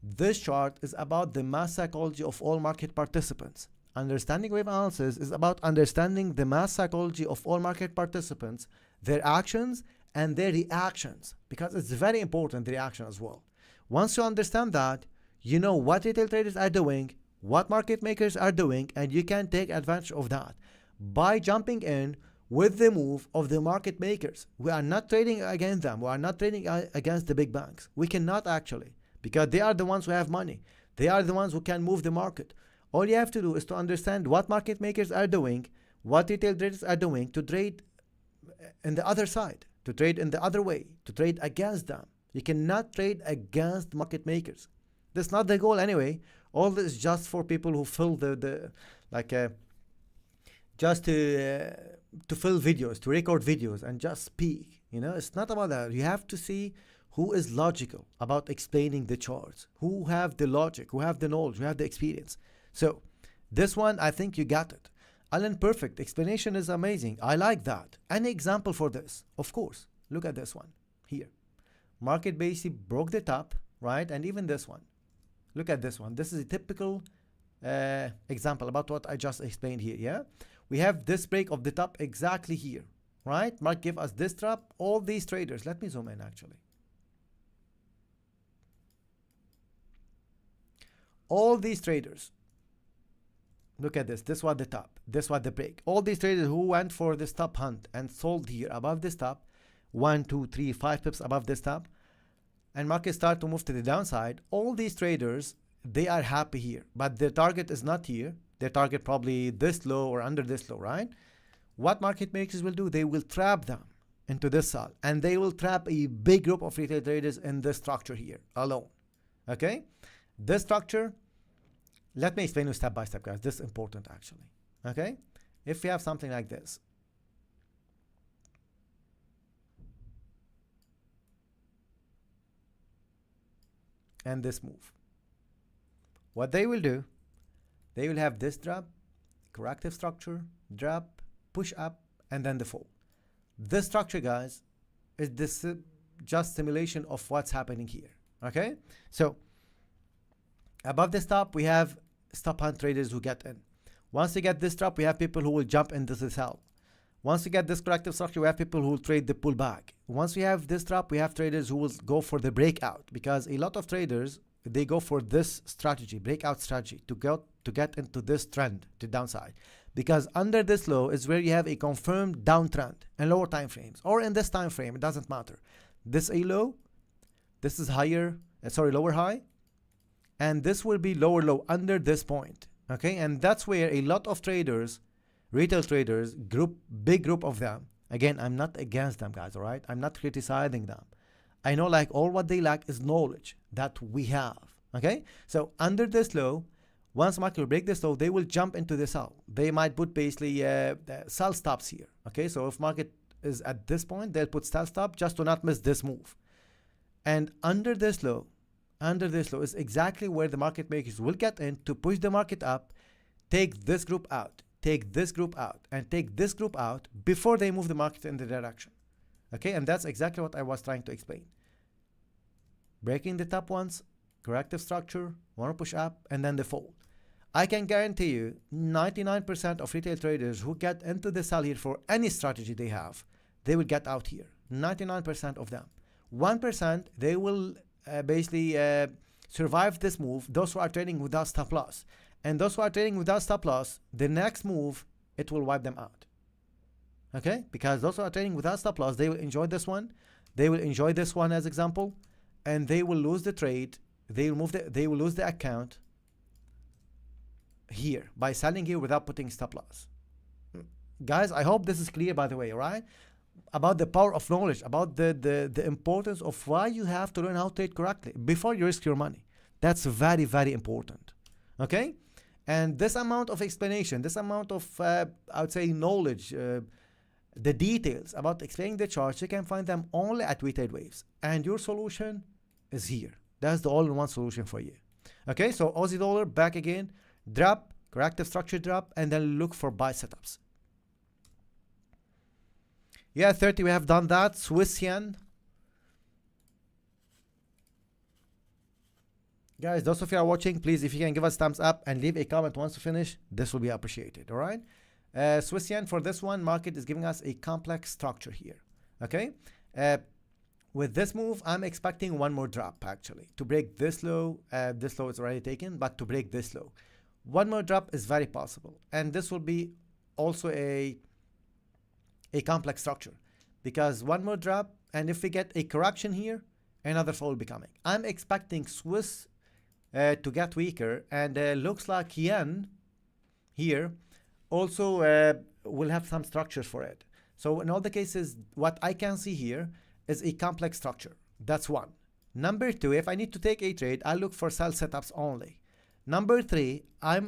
This chart is about the mass psychology of all market participants. Understanding wave analysis is about understanding the mass psychology of all market participants, their actions and their reactions, because it's very important, the reaction as well. Once you understand that, you know what retail traders are doing, what market makers are doing, and you can take advantage of that by jumping in with the move of the market makers. We are not trading against them. We are not trading against the big banks. We cannot actually, because they are the ones who have money. They are the ones who can move the market. All you have to do is to understand what market makers are doing, what retail traders are doing, to trade in the other side, to trade in the other way, to trade against them. You cannot trade against market makers. That's not the goal anyway. All this is just for people who fill just to fill videos, to record videos and just speak. You know, it's not about that. You have to see who is logical about explaining the charts, who have the logic, who have the knowledge, who have the experience. So this one, I think you got it. Alan, perfect. Explanation is amazing. I like that. An example for this, of course. Look at this one here. Market basically broke the top, right? And even this one. Look at this one. This is a typical example about what I just explained here, yeah? We have this break of the top exactly here, right? Mark give us this trap. All these traders, let me zoom in actually. All these traders, look at this. This was the top. This was the break. All these traders who went for this top hunt and sold here above this top, 1, 2, 3, 5 pips above this top, and market start to move to the downside. All these traders, they are happy here, but their target is not here. Their target probably this low or under this low, right? What market makers will do, they will trap them into this sell, and they will trap a big group of retail traders in this structure here alone. Okay, this structure, let me explain you step by step, guys. This is important actually. Okay, if we have something like this, and this move, what they will do, they will have this drop, corrective structure, drop, push up, and then the fall. This structure, guys, is this just simulation of what's happening here. Okay, so above this top, we have stop hunt traders who get in. Once you get this drop, we have people who will jump into the sell. Once you get this corrective structure, we have people who will trade the pullback. Once we have this drop, we have traders who will go for the breakout, because a lot of traders, they go for this strategy, breakout strategy, to get into this trend to downside, because under this low is where you have a confirmed downtrend in lower time frames, or in this time frame, it doesn't matter. This a low, this is higher, lower high, and this will be lower low under this point. Okay, and that's where a lot of traders, retail traders, big group of them, again, I'm not against them, guys, all right? I'm not criticizing them. I know, like, all what they lack is knowledge that we have. Okay, so under this low, once market will break this low, they will jump into the sell. They might put basically sell stops here. Okay, so if market is at this point, they'll put sell stop just to not miss this move. And under this low is exactly where the market makers will get in to push the market up, take this group out, take this group out, and take this group out before they move the market in the direction. Okay, and that's exactly what I was trying to explain. Breaking the top once, corrective structure, want to push up, and then the fall. I can guarantee you 99% of retail traders who get into the sell here for any strategy they have, they will get out here. 99% of them. 1%, they will basically survive this move, those who are trading without stop loss. And those who are trading without stop loss, the next move, it will wipe them out. Okay, because those who are trading without stop loss, they will enjoy this one, they will enjoy this one as example, and they will lose the trade, they will lose the account here by selling here without putting stop loss. Guys, I hope this is clear, by the way, right? About the power of knowledge, about the importance of why you have to learn how to trade correctly before you risk your money. That's very, very important. Okay, and this amount of explanation, this amount of I would say knowledge, the details about explaining the charts, you can find them only at We Trade Waves, and your solution is here. That's the all-in-one solution for you. Okay, so Aussie dollar back again, drop, corrective structure drop, and then look for buy setups. Yeah, 30, we have done that. Swiss yen. Guys, those of you are watching, please, if you can give us thumbs up and leave a comment once you finish, this will be appreciated, all right? Swiss yen, for this one, market is giving us a complex structure here, okay? With this move, I'm expecting one more drop, actually, to break this low. This low is already taken, but to break this low. One more drop is very possible, and this will be also a complex structure, because one more drop, and if we get a correction here, another fall will be coming. I'm expecting Swiss to get weaker, and looks like yen here also will have some structures for it. So in all the cases, what I can see here is a complex structure. That's one. Number two, if I need to take a trade, I look for sell setups only. Number three, I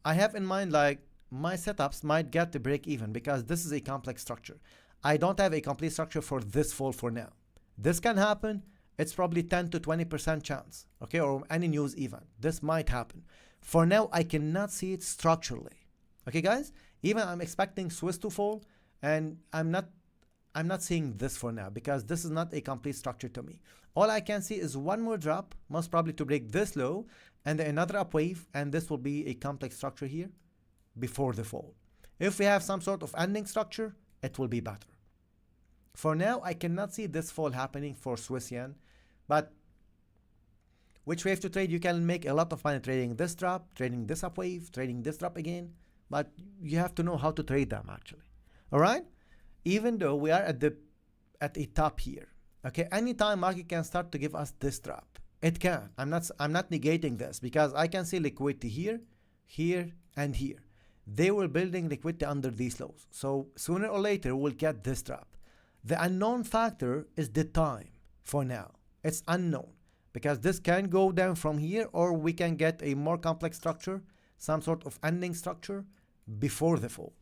have in mind, like, my setups might get to break even, because this is a complex structure. I don't have a complete structure for this fall for now. This can happen. It's probably 10 to 20% chance, okay, or any news event. This might happen. For now, I cannot see it structurally. Okay, guys? Even I'm expecting Swiss to fall, and I'm not seeing this for now, because this is not a complete structure to me. All I can see is one more drop, most probably to break this low, and then another up wave, and this will be a complex structure here before the fall. If we have some sort of ending structure, it will be better. For now, I cannot see this fall happening for Swiss yen, but which wave to trade? You can make a lot of money trading this drop, trading this up wave, trading this drop again, but you have to know how to trade them actually. All right? Even though we are at a top here, okay, anytime market can start to give us this drop, It can. I'm not negating this, because I can see liquidity here, here, and here. They were building liquidity under these lows. So sooner or later, we'll get this trap. The unknown factor is the time for now. It's unknown, because this can go down from here, or we can get a more complex structure, some sort of ending structure before the fall.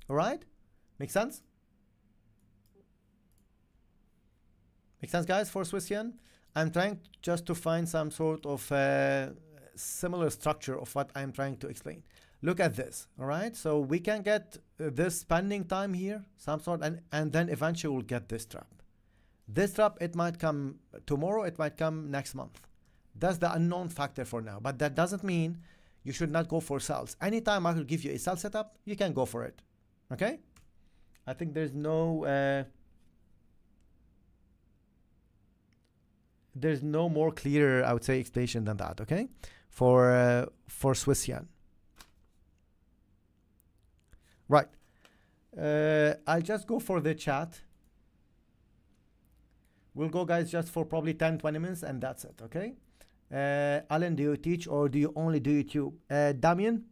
All right? Make sense? Make sense, guys, for Swiss yen? I'm trying just to find some sort of similar structure of what I'm trying to explain. Look at this, all right? So we can get this spending time here, some sort, and then eventually we'll get this trap. This trap, it might come tomorrow, it might come next month. That's the unknown factor for now, but that doesn't mean you should not go for sales. Anytime I will give you a sell setup, you can go for it, okay? I think there's no more clear, I would say, explanation than that, okay? For Swiss yen. Right. I'll just go for the chat. We'll go, guys, just for probably 10-20 minutes, and that's it, okay? Alan, do you teach or do you only do YouTube? Damien,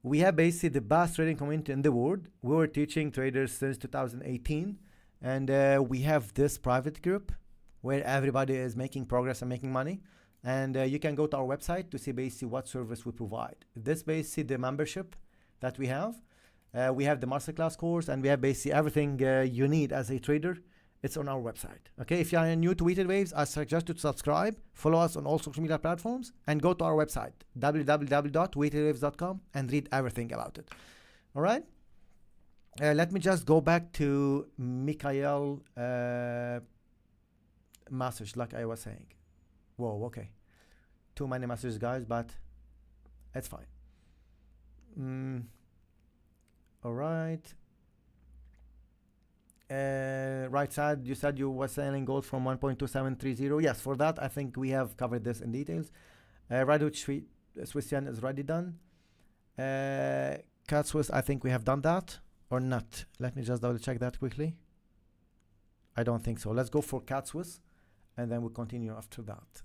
we have basically the best trading community in the world. We were teaching traders since 2018, and we have this private group where everybody is making progress and making money. And you can go to our website to see basically what service we provide. This basically the membership that we have. We have the Masterclass course, and we have basically everything you need as a trader. It's on our website. Okay, if you are new to Weighted Waves, I suggest you to subscribe, follow us on all social media platforms, and go to our website, www.weightedwaves.com, and read everything about it. All right? Let me just go back to Mikhail message, like I was saying. Whoa, okay. Too many messages, guys, but it's fine. All right. Right side, you said you were selling gold from 1.2730. Yes, for that, I think we have covered this in details. Raduc Swiss yen is already done. CAD Swiss, I think we have done that or not. Let me just double check that quickly. I don't think so. Let's go for CAD Swiss, and then we'll continue after that.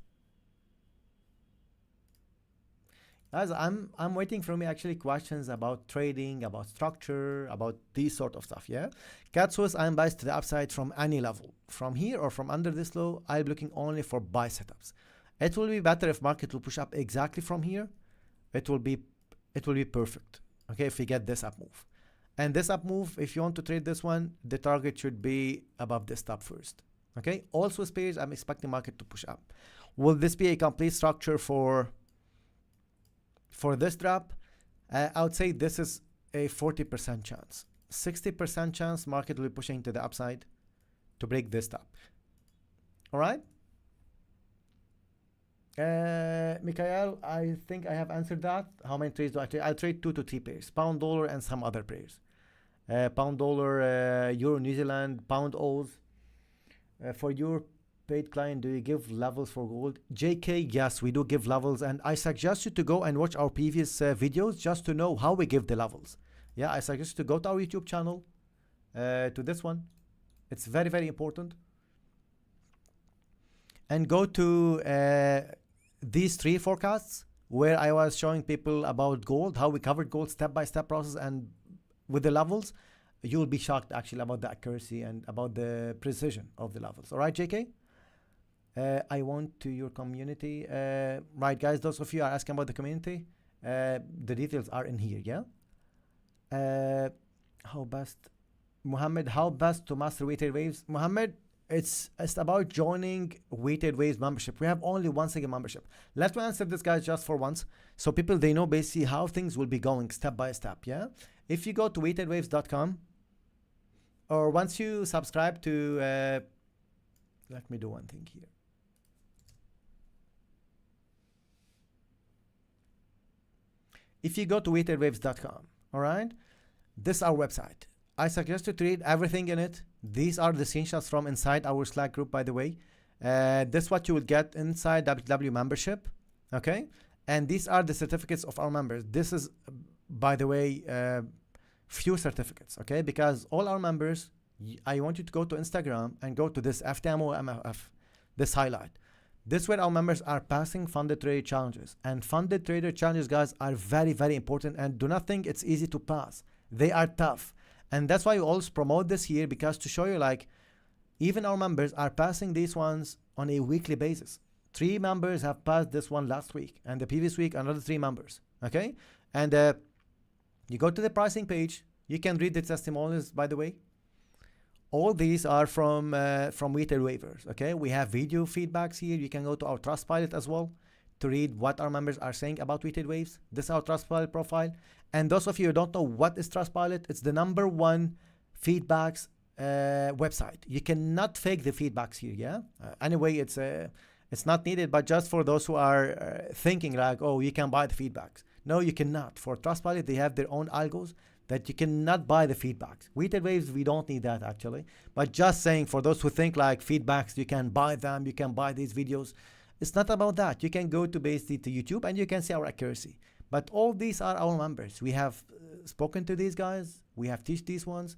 Guys, I'm waiting for me actually questions about trading, about structure, about these sort of stuff, yeah? CAD Swiss, I'm biased to the upside from any level. From here or from under this low, I'm looking only for buy setups. It will be better if market will push up exactly from here. It will be perfect, okay, if we get this up move. And this up move, if you want to trade this one, the target should be above this top first, okay? All Swiss pairs, I'm expecting market to push up. Will this be a complete structure for this drop? I would say this is a 40% chance. 60% chance market will be pushing to the upside to break this top. All right? Mikhail, I think I have answered that. How many trades do I trade? I trade 2 to 3 pairs. Pound dollar and some other pairs. Pound dollar, Euro New Zealand, Pound Oz. For your paid client, do you give levels for gold? JK, yes, we do give levels, and I suggest you to go and watch our previous videos just to know how we give the levels. Yeah, I suggest you to go to our YouTube channel, to this one. It's very, very important. And go to these 3 forecasts where I was showing people about gold, how we covered gold step-by-step process, and with the levels, you will be shocked actually about the accuracy and about the precision of the levels. All right, JK? I want to your community. Right, guys, those of you are asking about the community, the details are in here, yeah? How best, Muhammad, how best to master Weighted Waves? Muhammad, it's about joining Weighted Waves membership. We have only one single membership. Let me answer this, guys, just for once, so people, they know basically how things will be going step by step, yeah? If you go to weightedwaves.com, or once you subscribe to, let me do one thing here. If you go to weightedwaves.com, all right, this is our website. I suggest you to read everything in it. These are the screenshots from inside our Slack group, by the way. This is what you will get inside WW membership, okay? And these are the certificates of our members. This is, by the way, few certificates, okay? Because all our members, I want you to go to Instagram and go to this FTMO MFF, this highlight. This way our members are passing funded trader challenges. And funded trader challenges, guys, are very, very important. And do not think it's easy to pass. They are tough. And that's why we always promote this here, because to show you, like, even our members are passing these ones on a weekly basis. 3 members have passed this one last week, and the previous week another 3 members. Okay, and you go to the pricing page. You can read the testimonials, by the way. All these are from weighted waivers. Okay, we have video feedbacks here. You can go to our Trustpilot as well to read what our members are saying about weighted waves. This is our Trustpilot profile. And those of you who don't know what is Trustpilot, it's the #1 feedbacks website. You cannot fake the feedbacks here. Yeah. Anyway, it's not needed, but just for those who are thinking like, oh, you can buy the feedbacks. No, you cannot. For Trustpilot, they have their own algos that you cannot buy the feedbacks. Weighted waves, we don't need that actually. But just saying, for those who think like feedbacks, you can buy them, you can buy these videos. It's not about that. You can go to basically to YouTube and you can see our accuracy. But all these are our members. We have spoken to these guys. We have teach these ones,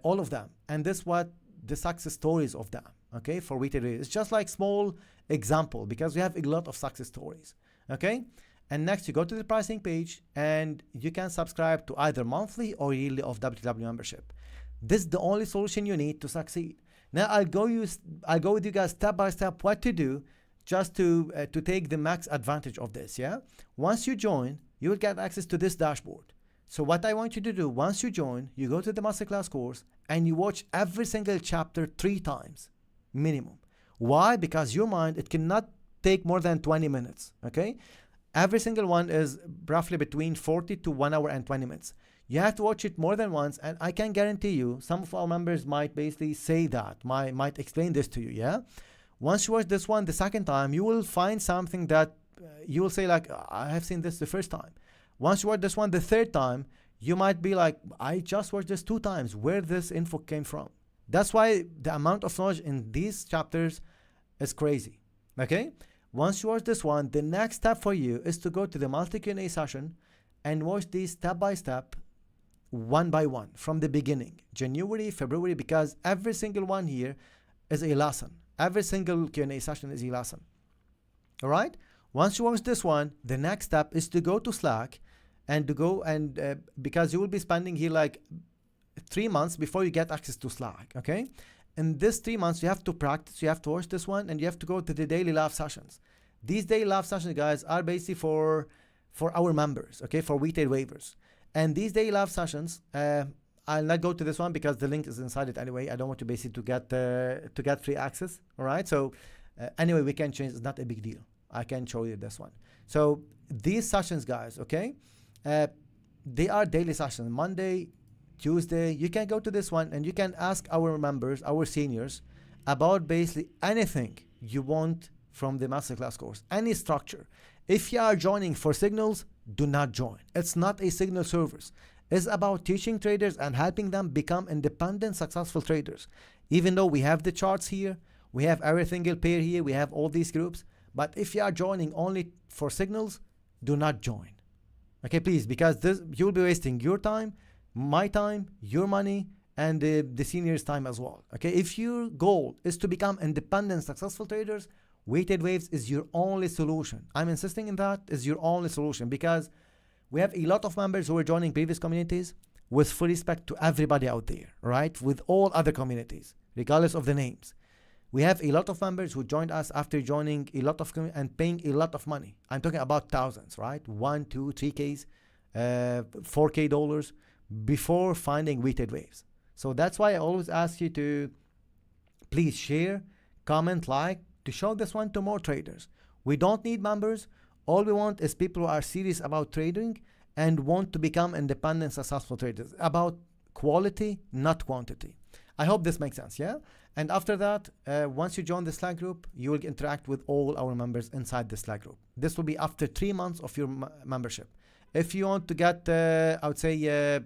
all of them. And this is what the success stories of them, okay, for weighted waves. It's just like small example, because we have a lot of success stories, okay? And next, you go to the pricing page and you can subscribe to either monthly or yearly of WTW membership. This is the only solution you need to succeed. Now, I'll go with you guys step by step what to do just to take the max advantage of this, yeah? Once you join, you will get access to this dashboard. So what I want you to do, once you join, you go to the Masterclass course and you watch every single chapter 3 times, minimum. Why? Because your mind, it cannot take more than 20 minutes, okay? Every single one is roughly between 40 to 1 hour and 20 minutes. You have to watch it more than once, and I can guarantee you, some of our members might basically say that, might explain this to you, yeah? Once you watch this one the second time, you will find something that you will say like, I have seen this the first time. Once you watch this one the third time, you might be like, I just watched this 2 times, where this info came from. That's why the amount of knowledge in these chapters is crazy, okay? Once you watch this one, the next step for you is to go to the multi Q&A session and watch these step by step, one by one, from the beginning, January, February, because every single one here is a lesson. Every single Q&A session is a lesson. All right? Once you watch this one, the next step is to go to Slack and to go and, because you will be spending here like 3 months before you get access to Slack, okay? In this 3 months, you have to practice, you have to watch this one, and you have to go to the daily live sessions. These daily live sessions, guys, are basically for our members, okay, for weighted waivers. And these daily live sessions, I'll not go to this one because the link is inside it anyway. I don't want to basically to get free access, all right? So anyway, we can change, it's not a big deal. I can show you this one. So these sessions, guys, okay, they are daily sessions, Monday, Tuesday. You can go to this one and you can ask our members, our seniors, about basically anything you want from the Masterclass course, any structure. If you are joining for signals, do not join. It's not a signal service. It's about teaching traders and helping them become independent, successful traders. Even though we have the charts here, we have every single pair here, we have all these groups. But if you are joining only for signals, do not join. Okay, please, because this, you'll be wasting your time, my time, your money, and the seniors' time as well. Okay, if your goal is to become independent, successful traders, weighted waves is your only solution. I'm insisting in that is your only solution, because we have a lot of members who are joining previous communities, with full respect to everybody out there, right? With all other communities, regardless of the names. We have a lot of members who joined us after joining a lot of and paying a lot of money. I'm talking about thousands, right? 1, 2, 3Ks, $4K dollars before finding weighted waves. So that's why I always ask you to please share, comment, like, to show this one to more traders. We don't need members. All we want is people who are serious about trading and want to become independent, successful traders. About quality, not quantity. I hope this makes sense, yeah? And after that, once you join the Slack group, you will interact with all our members inside the Slack group. This will be after 3 months of your membership. If you want to get, I would say,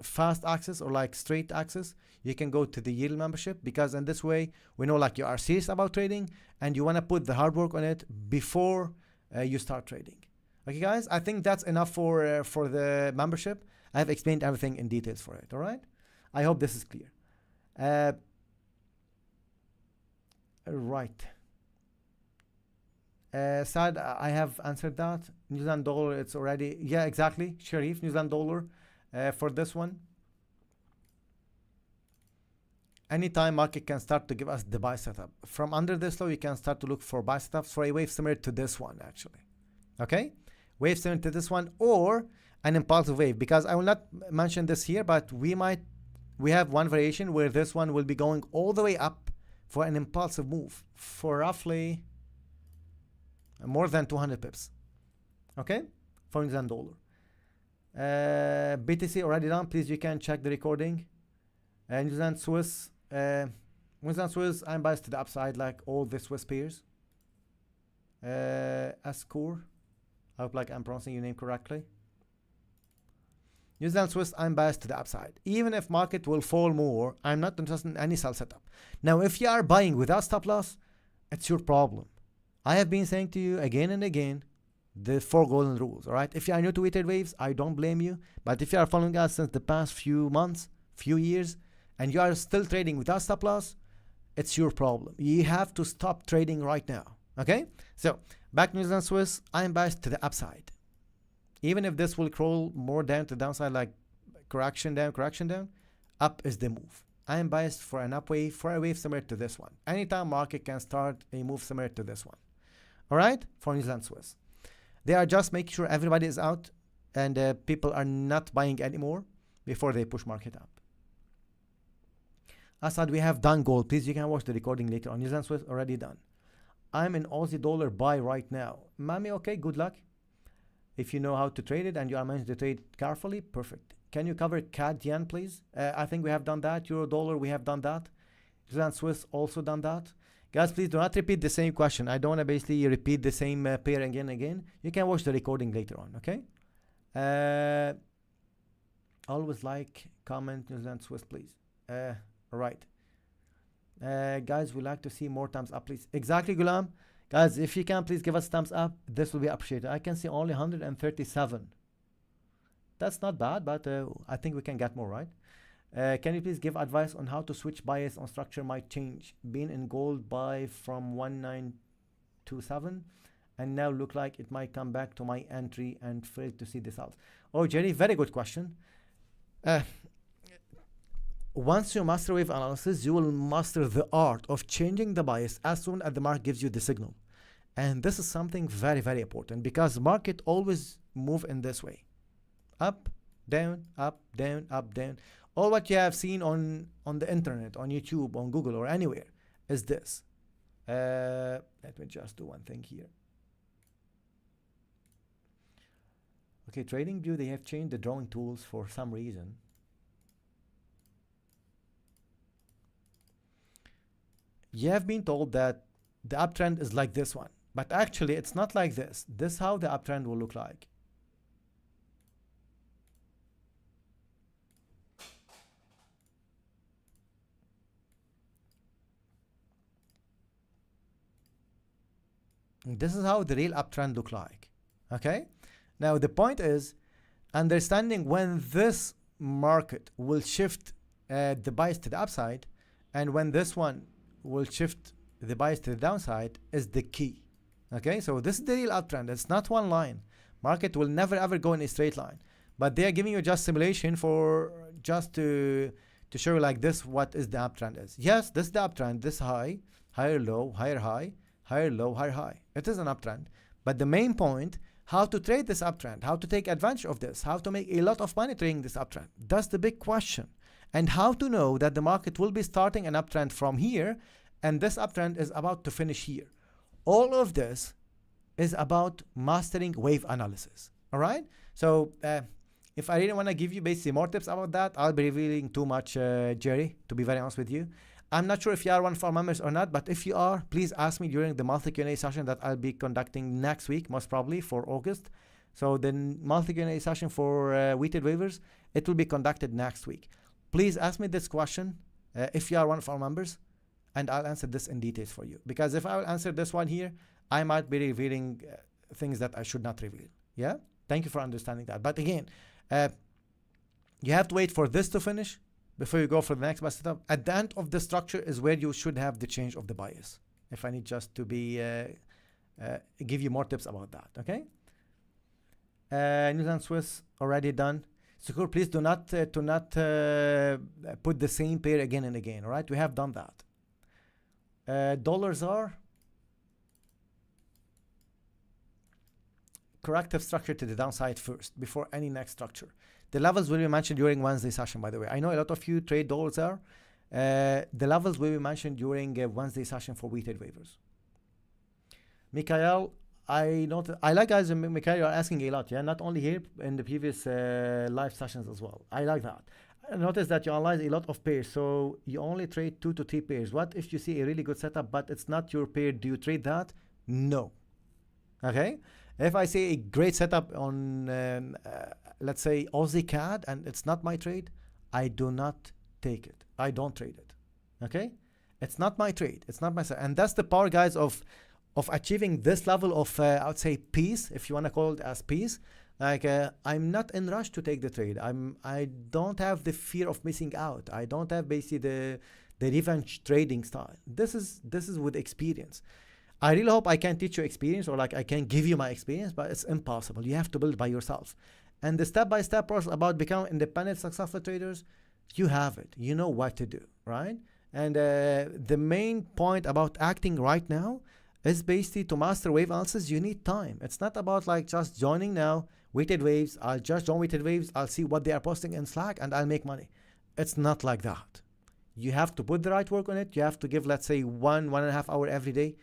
fast access or like straight access, you can go to the yearly membership, because in this way, we know like you are serious about trading and you want to put the hard work on it before you start trading. Okay, guys, I think that's enough for the membership. I have explained everything in details for it, all right? I hope this is clear. Right. Sad, I have answered that. New Zealand dollar, it's already, yeah, exactly. Sharif, New Zealand dollar for this one. Anytime market can start to give us the buy setup. From under this low, you can start to look for buy setups for a wave similar to this one, actually. Okay? Wave similar to this one, or an impulsive wave, because I will not mention this here, but we have one variation where this one will be going all the way up for an impulsive move for roughly more than 200 pips. Okay? For New Zealand dollar. BTC already done. Please, you can check the recording. New Zealand Swiss. New Zealand Swiss, I'm biased to the upside like all the Swiss peers. Askur. I hope like I'm pronouncing your name correctly. New Zealand Swiss, I'm biased to the upside. Even if market will fall more, I'm not interested in any sell setup. Now, if you are buying without stop loss, it's your problem. I have been saying to you again and again, the 4 golden rules, all right? If you are new to weighted waves, I don't blame you. But if you are following us since the past few months, few years, and you are still trading without stop loss, it's your problem. You have to stop trading right now, okay? So, back to New Zealand Swiss, I'm biased to the upside. Even if this will crawl more down to the downside, like correction down, up is the move. I am biased for an up wave, for a wave similar to this one. Anytime market can start a move similar to this one. All right, for New Zealand Swiss. They are just making sure everybody is out and people are not buying anymore before they push market up. Asad, we have done gold. Please, you can watch the recording later on. New Zealand Swiss already done. I'm in Aussie dollar buy right now. Mami, okay, good luck. If you know how to trade it and you are managing to trade carefully, perfect. Can you cover CAD yen, please? I think we have done that. Euro dollar, we have done that. New Zealand Swiss also done that. Guys, please do not repeat the same question. I don't want to basically repeat the same pair again and again. You can watch the recording later on, okay? Always like, comment, New Zealand Swiss, please. All right. Guys, we'd like to see more thumbs up, please. Exactly, Gulam. Guys, if you can, please give us thumbs up. This will be appreciated. I can see only 137. That's not bad, but I think we can get more, right? Can you please give advice on how to switch bias on structure might change? Been in gold buy from 1927 and now look like it might come back to my entry and fail to see this out. Oh, Jerry, very good question. Once you master wave analysis, you will master the art of changing the bias as soon as the market gives you the signal. And this is something very, very important because market always move in this way. Up, down, up, down, up, down. All what you have seen on the internet, on YouTube, on Google, or anywhere is this. Let me just do one thing here. Okay, TradingView, they have changed the drawing tools for some reason. You have been told that the uptrend is like this one, but actually it's not like this. This is how the uptrend will look like. This is how the real uptrend look like. Okay? Now the point is understanding when this market will shift the bias to the upside and when this one will shift the bias to the downside is the key. Okay, so this is the real uptrend. It's not one line. Market will never ever go in a straight line, but they are giving you just simulation for just to show you like this what is the uptrend is. Yes, this is the uptrend. This high, higher low, higher high, higher low, higher high. It is an uptrend, but the main point, how to trade this uptrend, how to take advantage of this, how to make a lot of money trading this uptrend. That's the big question. And how to know that the market will be starting an uptrend from here and this uptrend is about to finish here. All of this is about mastering wave analysis. All right. So if I really want to give you basically more tips about that, I'll be revealing too much, Jerry, to be very honest with you. I'm not sure if you are one of our members or not, but if you are, please ask me during the monthly Q&A session that I'll be conducting next week, most probably for August. So the monthly Q&A session for weighted waivers, it will be conducted next week. Please ask me this question if you are one of our members, and I'll answer this in details for you. Because if I will answer this one here, I might be revealing things that I should not reveal. Yeah? Thank you for understanding that. But again, you have to wait for this to finish before you go for the next buy setup. At the end of the structure is where you should have the change of the bias. If I need just to be give you more tips about that. Okay. New Zealand Swiss already done. Secure, please do not put the same pair again and again. All right, we have done that. Dollars are corrective structure to the downside first before any next structure. The levels will be mentioned during Wednesday session, by the way. I know a lot of you trade dollars are. The levels will be mentioned during Wednesday session for weighted waivers. Mikhail, I like, guys, Mikhail, you're asking a lot, yeah? Not only here, in the previous live sessions as well. I like that. I noticed that you analyze a lot of pairs, so you only trade 2 to 3 pairs. What if you see a really good setup, but it's not your pair? Do you trade that? No. Okay? If I see a great setup on, let's say, Aussie CAD, and it's not my trade, I do not take it. I don't trade it. Okay? It's not my trade. It's not my setup. And that's the power, guys, of achieving this level of, I would say, peace, if you want to call it as peace. Like, I'm not in rush to take the trade. I don't have the fear of missing out. I don't have basically the revenge trading style. This is with experience. I really hope I can teach you experience, or like I can give you my experience, but it's impossible. You have to build by yourself. And the step-by-step process about becoming independent, successful traders, you have it. You know what to do, right? And the main point about acting right now is basically to master wave analysis. You need time. It's not about like just joining now, weighted waves. I'll just join weighted waves. I'll see what they are posting in Slack and I'll make money. It's not like that. You have to put the right work on it. You have to give, let's say, 1.5 hours every day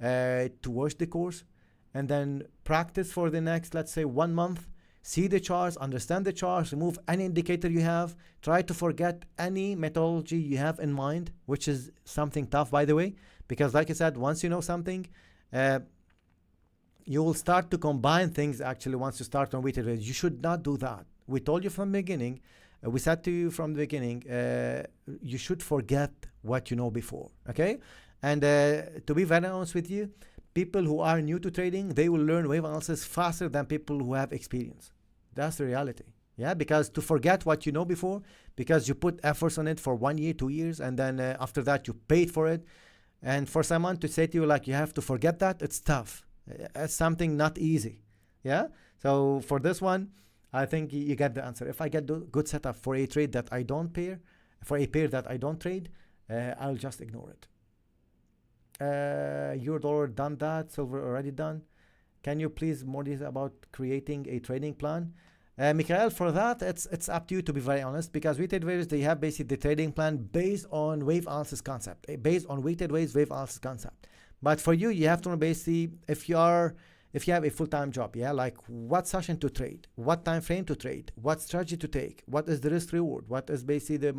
to watch the course, and then practice for the next, let's say, 1 month. See the charts, understand the charts, remove any indicator you have. Try to forget any methodology you have in mind, which is something tough, by the way, because like I said, once you know something, you will start to combine things actually once you start on weighted waves. You should not do that. We told you from the beginning, we said to you from the beginning, you should forget what you know before, okay? And to be very honest with you, people who are new to trading, they will learn wave analysis faster than people who have experience. That's the reality. Yeah, because to forget what you know before, because you put efforts on it for 1 year, 2 years, and then after that you paid for it. And for someone to say to you like you have to forget that, it's tough. It's something not easy. Yeah. So for this one, I think you get the answer. If I get good setup for a trade that I don't pair, for a pair that I don't trade, I'll just ignore it. Eurodollar done that, silver already done. Can you please more details about creating a trading plan? Mikhail, for that, it's up to you, to be very honest, because weighted waves, they have basically the trading plan based on wave analysis concept, based on weighted waves wave analysis concept. But for you, you have to know basically if you have a full-time job, yeah, like what session to trade, what time frame to trade, what strategy to take, what is the risk reward, what is basically the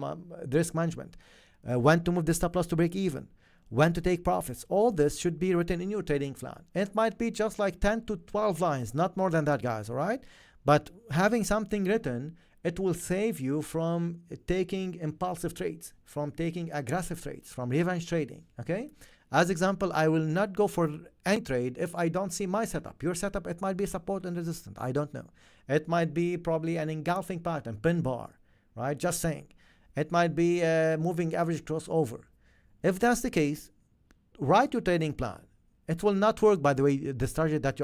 risk management, when to move the stop loss to break even, when to take profits. All this should be written in your trading plan. It might be just like 10 to 12 lines, not more than that, guys, all right? But having something written, it will save you from taking impulsive trades, from taking aggressive trades, from revenge trading, okay? As example, I will not go for any trade if I don't see my setup. Your setup, it might be support and resistance. I don't know. It might be probably an engulfing pattern, pin bar, right? Just saying. It might be a moving average crossover. If that's the case, write your trading plan. It will not work, by the way, the strategy that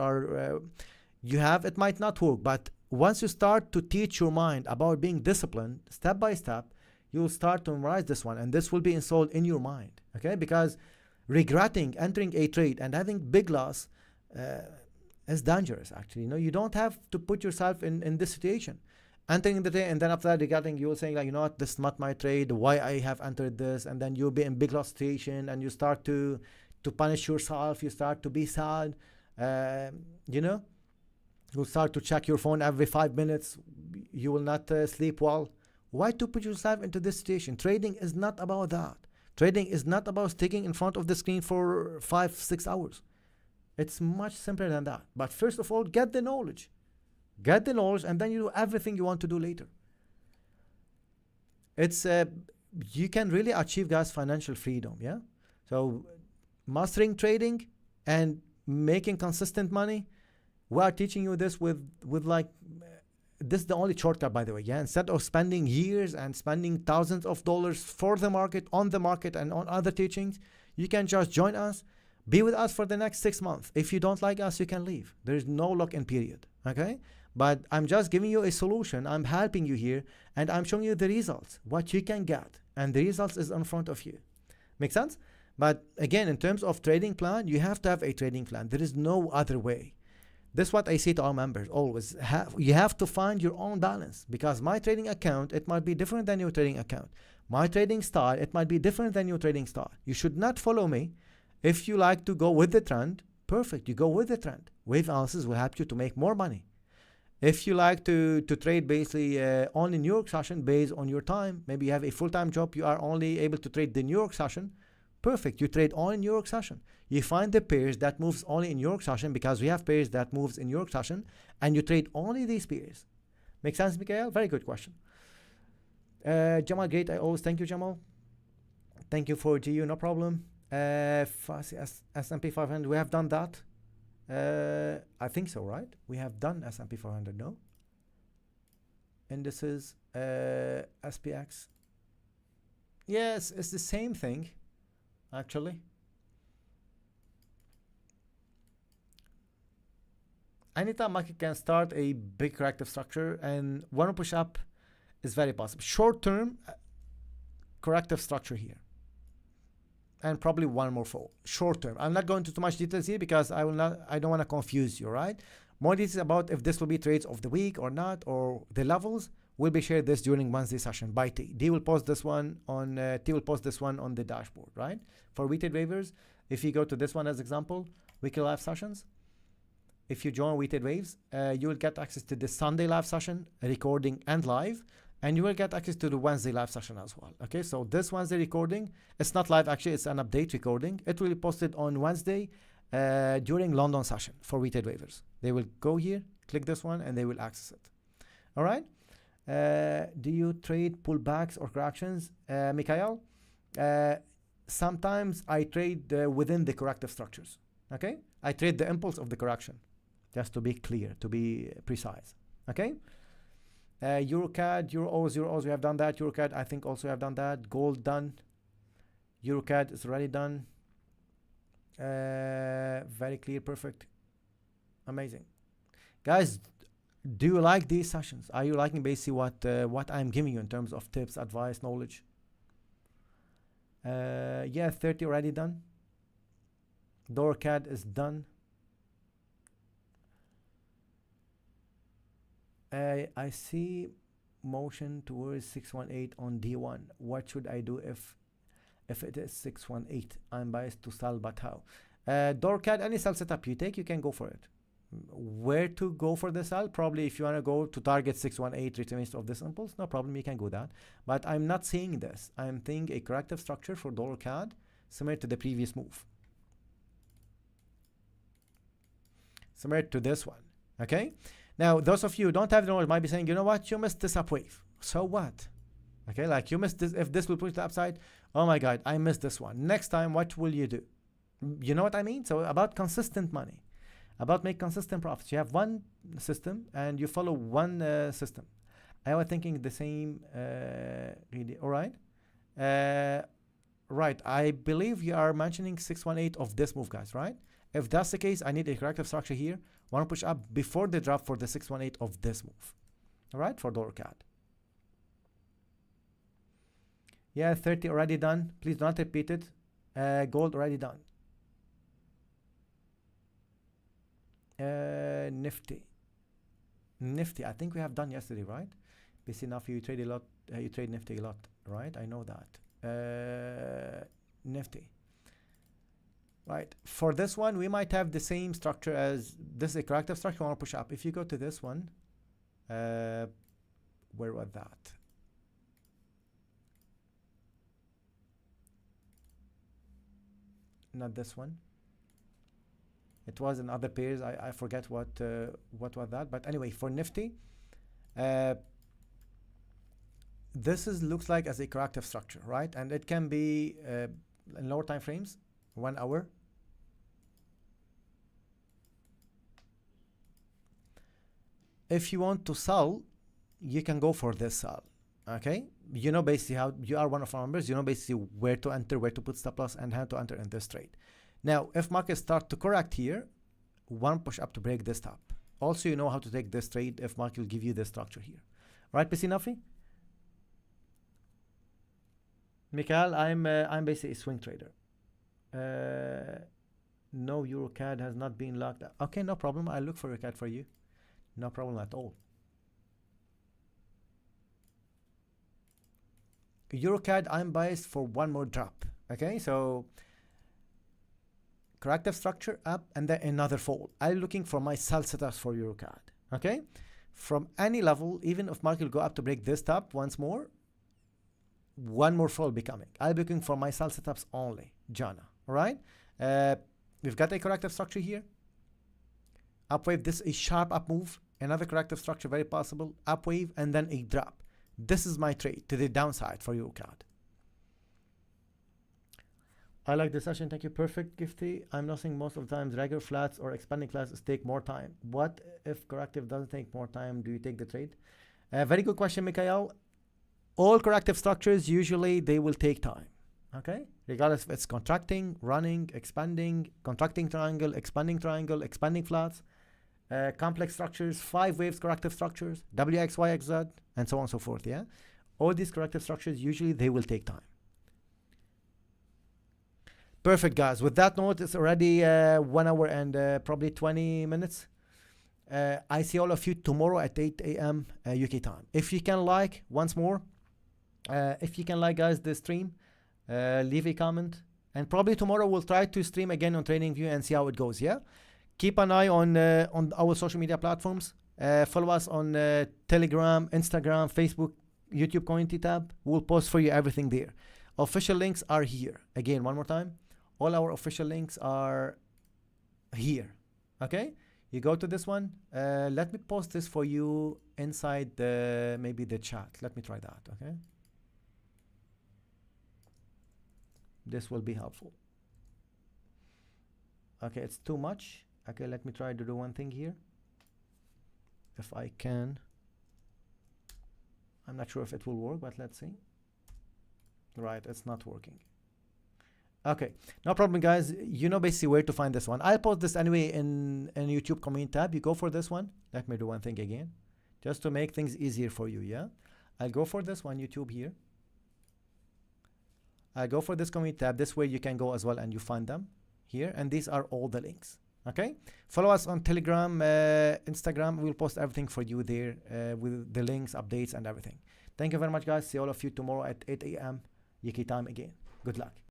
you have, it might not work. But once you start to teach your mind about being disciplined, step by step, you'll start to memorize this one, and this will be installed in your mind, okay? Because regretting entering a trade and having big loss is dangerous, actually. You know, you don't have to put yourself in this situation. Entering the trade, and then after that regretting, you'll say like, you know what, this is not my trade, why I have entered this, and then you'll be in big loss situation, and you start to punish yourself, you start to be sad, you know, you'll start to check your phone every 5 minutes, you will not sleep well. Why to put yourself into this situation? Trading is not about that. Trading is not about sticking in front of the screen for 5-6 hours. It's much simpler than that. But first of all, get the knowledge. Get the knowledge, and then you do everything you want to do later. It's you can really achieve, guys, financial freedom. Yeah. So mastering trading and making consistent money. We are teaching you this with like, this is the only shortcut, by the way. Yeah. Instead of spending years and spending thousands of dollars for the market, on the market, and on other teachings, you can just join us, Be with us for the next 6 months. If you don't like us, you can leave. There is no lock-in period, okay? But I'm just giving you a solution. I'm helping you here, and I'm showing you the results, what you can get, and the results is in front of you. Make sense? But again, in terms of trading plan, you have to have a trading plan. There is no other way. This is what I say to our members always. You have to find your own balance, because my trading account, it might be different than your trading account. My trading style, it might be different than your trading style. You should not follow me. If you like to go with the trend, perfect, you go with the trend. Wave analysis will help you to make more money. If you like to trade basically only New York session based on your time, maybe you have a full-time job, you are only able to trade the New York session, perfect, you trade only New York session. You find the pairs that moves only in New York session, because we have pairs that moves in New York session, and you trade only these pairs. Make sense, Mikhail? Very good question. Jamal, great. I always thank you, Jamal. Thank you for GU, no problem. S&P 500, we have done that. I think so, right? We have done S&P 500, no? Indices, SPX. Yes, it's the same thing, actually. Anytime market can start a big corrective structure, and one push up is very possible. Short term corrective structure here, and probably one more fall. Short term. I'm not going into too much details here, because I don't want to confuse you, right? More details about if this will be trades of the week or not, or the levels, will be shared this during Wednesday session by T. D will post this one on T will post this one on the dashboard, right? For weighted waivers, if you go to this one as example, weekly live sessions. If you join weighted waves, you will get access to the Sunday live session, recording and live, and you will get access to the Wednesday live session as well. Okay, so this Wednesday recording, it's not live actually, it's an update recording. It will be posted on Wednesday during London session for weighted waivers. They will go here, click this one, and they will access it. All right. Do you trade pullbacks or corrections, Mikhail? Sometimes I trade within the corrective structures. Okay, I trade the impulse of the correction, just to be clear, to be precise. Okay. EuroCAD, Euros, we have done that. EuroCAD, I think also have done that. Gold done. EuroCAD is already done. Very clear, perfect, amazing, guys. Do you like these sessions? Are you liking basically what I'm giving you in terms of tips, advice, knowledge? Yeah, 30 already done. DoorCAD is done. I see motion towards 618 on D1. What should I do if it is 618? I'm biased to sell, but how? DoorCAD, any sell setup you take, you can go for it. Where to go for the sell? Probably if you want to go to target 618 returns of this impulse, no problem, you can go that. But I'm not seeing this. I'm seeing a corrective structure for DoorCAD similar to the previous move, similar to this one. Okay. Now, those of you who don't have the knowledge might be saying, you know what, you missed this up wave. So what? Okay, like you missed this. If this will push the upside, oh my God, I missed this one. Next time, what will you do? You know what I mean? So about consistent money, about make consistent profits. You have one system and you follow one system. I was thinking the same. Really, all right. Right. I believe you are mentioning 618 of this move, guys. Right? If that's the case, I need a corrective structure here. Want to push up before the drop for the 618 of this move. All right, for DoorCAD. Yeah, 30 already done. Please don't repeat it. Gold already done. Nifty. I think we have done yesterday, right? BC enough, you trade a lot. You trade Nifty a lot, right? I know that. Nifty. Right, for this one, we might have the same structure as this is a corrective structure. I want to push up. If you go to this one, where was that? Not this one. It was in other pairs. I forget what was that. But anyway, for Nifty, this looks like as a corrective structure, right? And it can be in lower time frames, 1 hour. If you want to sell, you can go for this sell. Okay, you know basically how you are one of our members. You know basically where to enter, where to put stop loss, and how to enter in this trade. Now, if markets start to correct here, one push up to break this top. Also, you know how to take this trade if market will give you this structure here. Right, PC Nafi? Mikhail, I'm basically a swing trader. No, EuroCAD has not been locked up. Okay, no problem. I'll look for EuroCAD for you. No problem at all. EuroCAD, I'm biased for one more drop. Okay, so corrective structure up and then another fall. I'm looking for my sell setups for EuroCAD. Okay, from any level, even if market will go up to break this top once more, one more fall becoming. I'm looking for my sell setups only. Jana. All right. We've got a corrective structure here. Up wave. This is a sharp up move. Another corrective structure, very possible. Up wave and then a drop. This is my trade to the downside for EuroCAD. I like the session. Thank you. Perfect, Gifty. I'm nothing most of the times. Regular flats or expanding classes take more time. What if corrective doesn't take more time? Do you take the trade? Very good question, Mikhail. All corrective structures, usually they will take time. Okay? Regardless if it's contracting, running, expanding, contracting triangle, expanding flats, complex structures, 5 waves corrective structures, WXYXZ, and so on and so forth. Yeah? All these corrective structures, usually they will take time. Perfect, guys. With that note, it's already 1 hour and probably 20 minutes. I see all of you tomorrow at 8 a.m. UK time. If you can like, once more, if you can like, guys, the stream, leave a comment. And probably tomorrow we'll try to stream again on TradingView and see how it goes, yeah? Keep an eye on our social media platforms. Follow us on Telegram, Instagram, Facebook, YouTube community tab. We'll post for you everything there. Official links are here. Again, one more time. All our official links are here. Okay? You go to this one. Let me post this for you inside maybe the chat. Let me try that, okay? This will be helpful. Okay, it's too much. Okay, let me try to do one thing here. If I can. I'm not sure if it will work, but let's see. Right, it's not working. Okay, no problem, guys. You know basically where to find this one. I'll post this anyway in YouTube community tab. You go for this one. Let me do one thing again, just to make things easier for you, yeah? I'll go for this one, YouTube here. I go for this community tab. This way you can go as well and you find them here. And these are all the links. Okay. Follow us on Telegram, Instagram. We'll post everything for you there with the links, updates, and everything. Thank you very much, guys. See all of you tomorrow at 8 a.m. UK time again. Good luck.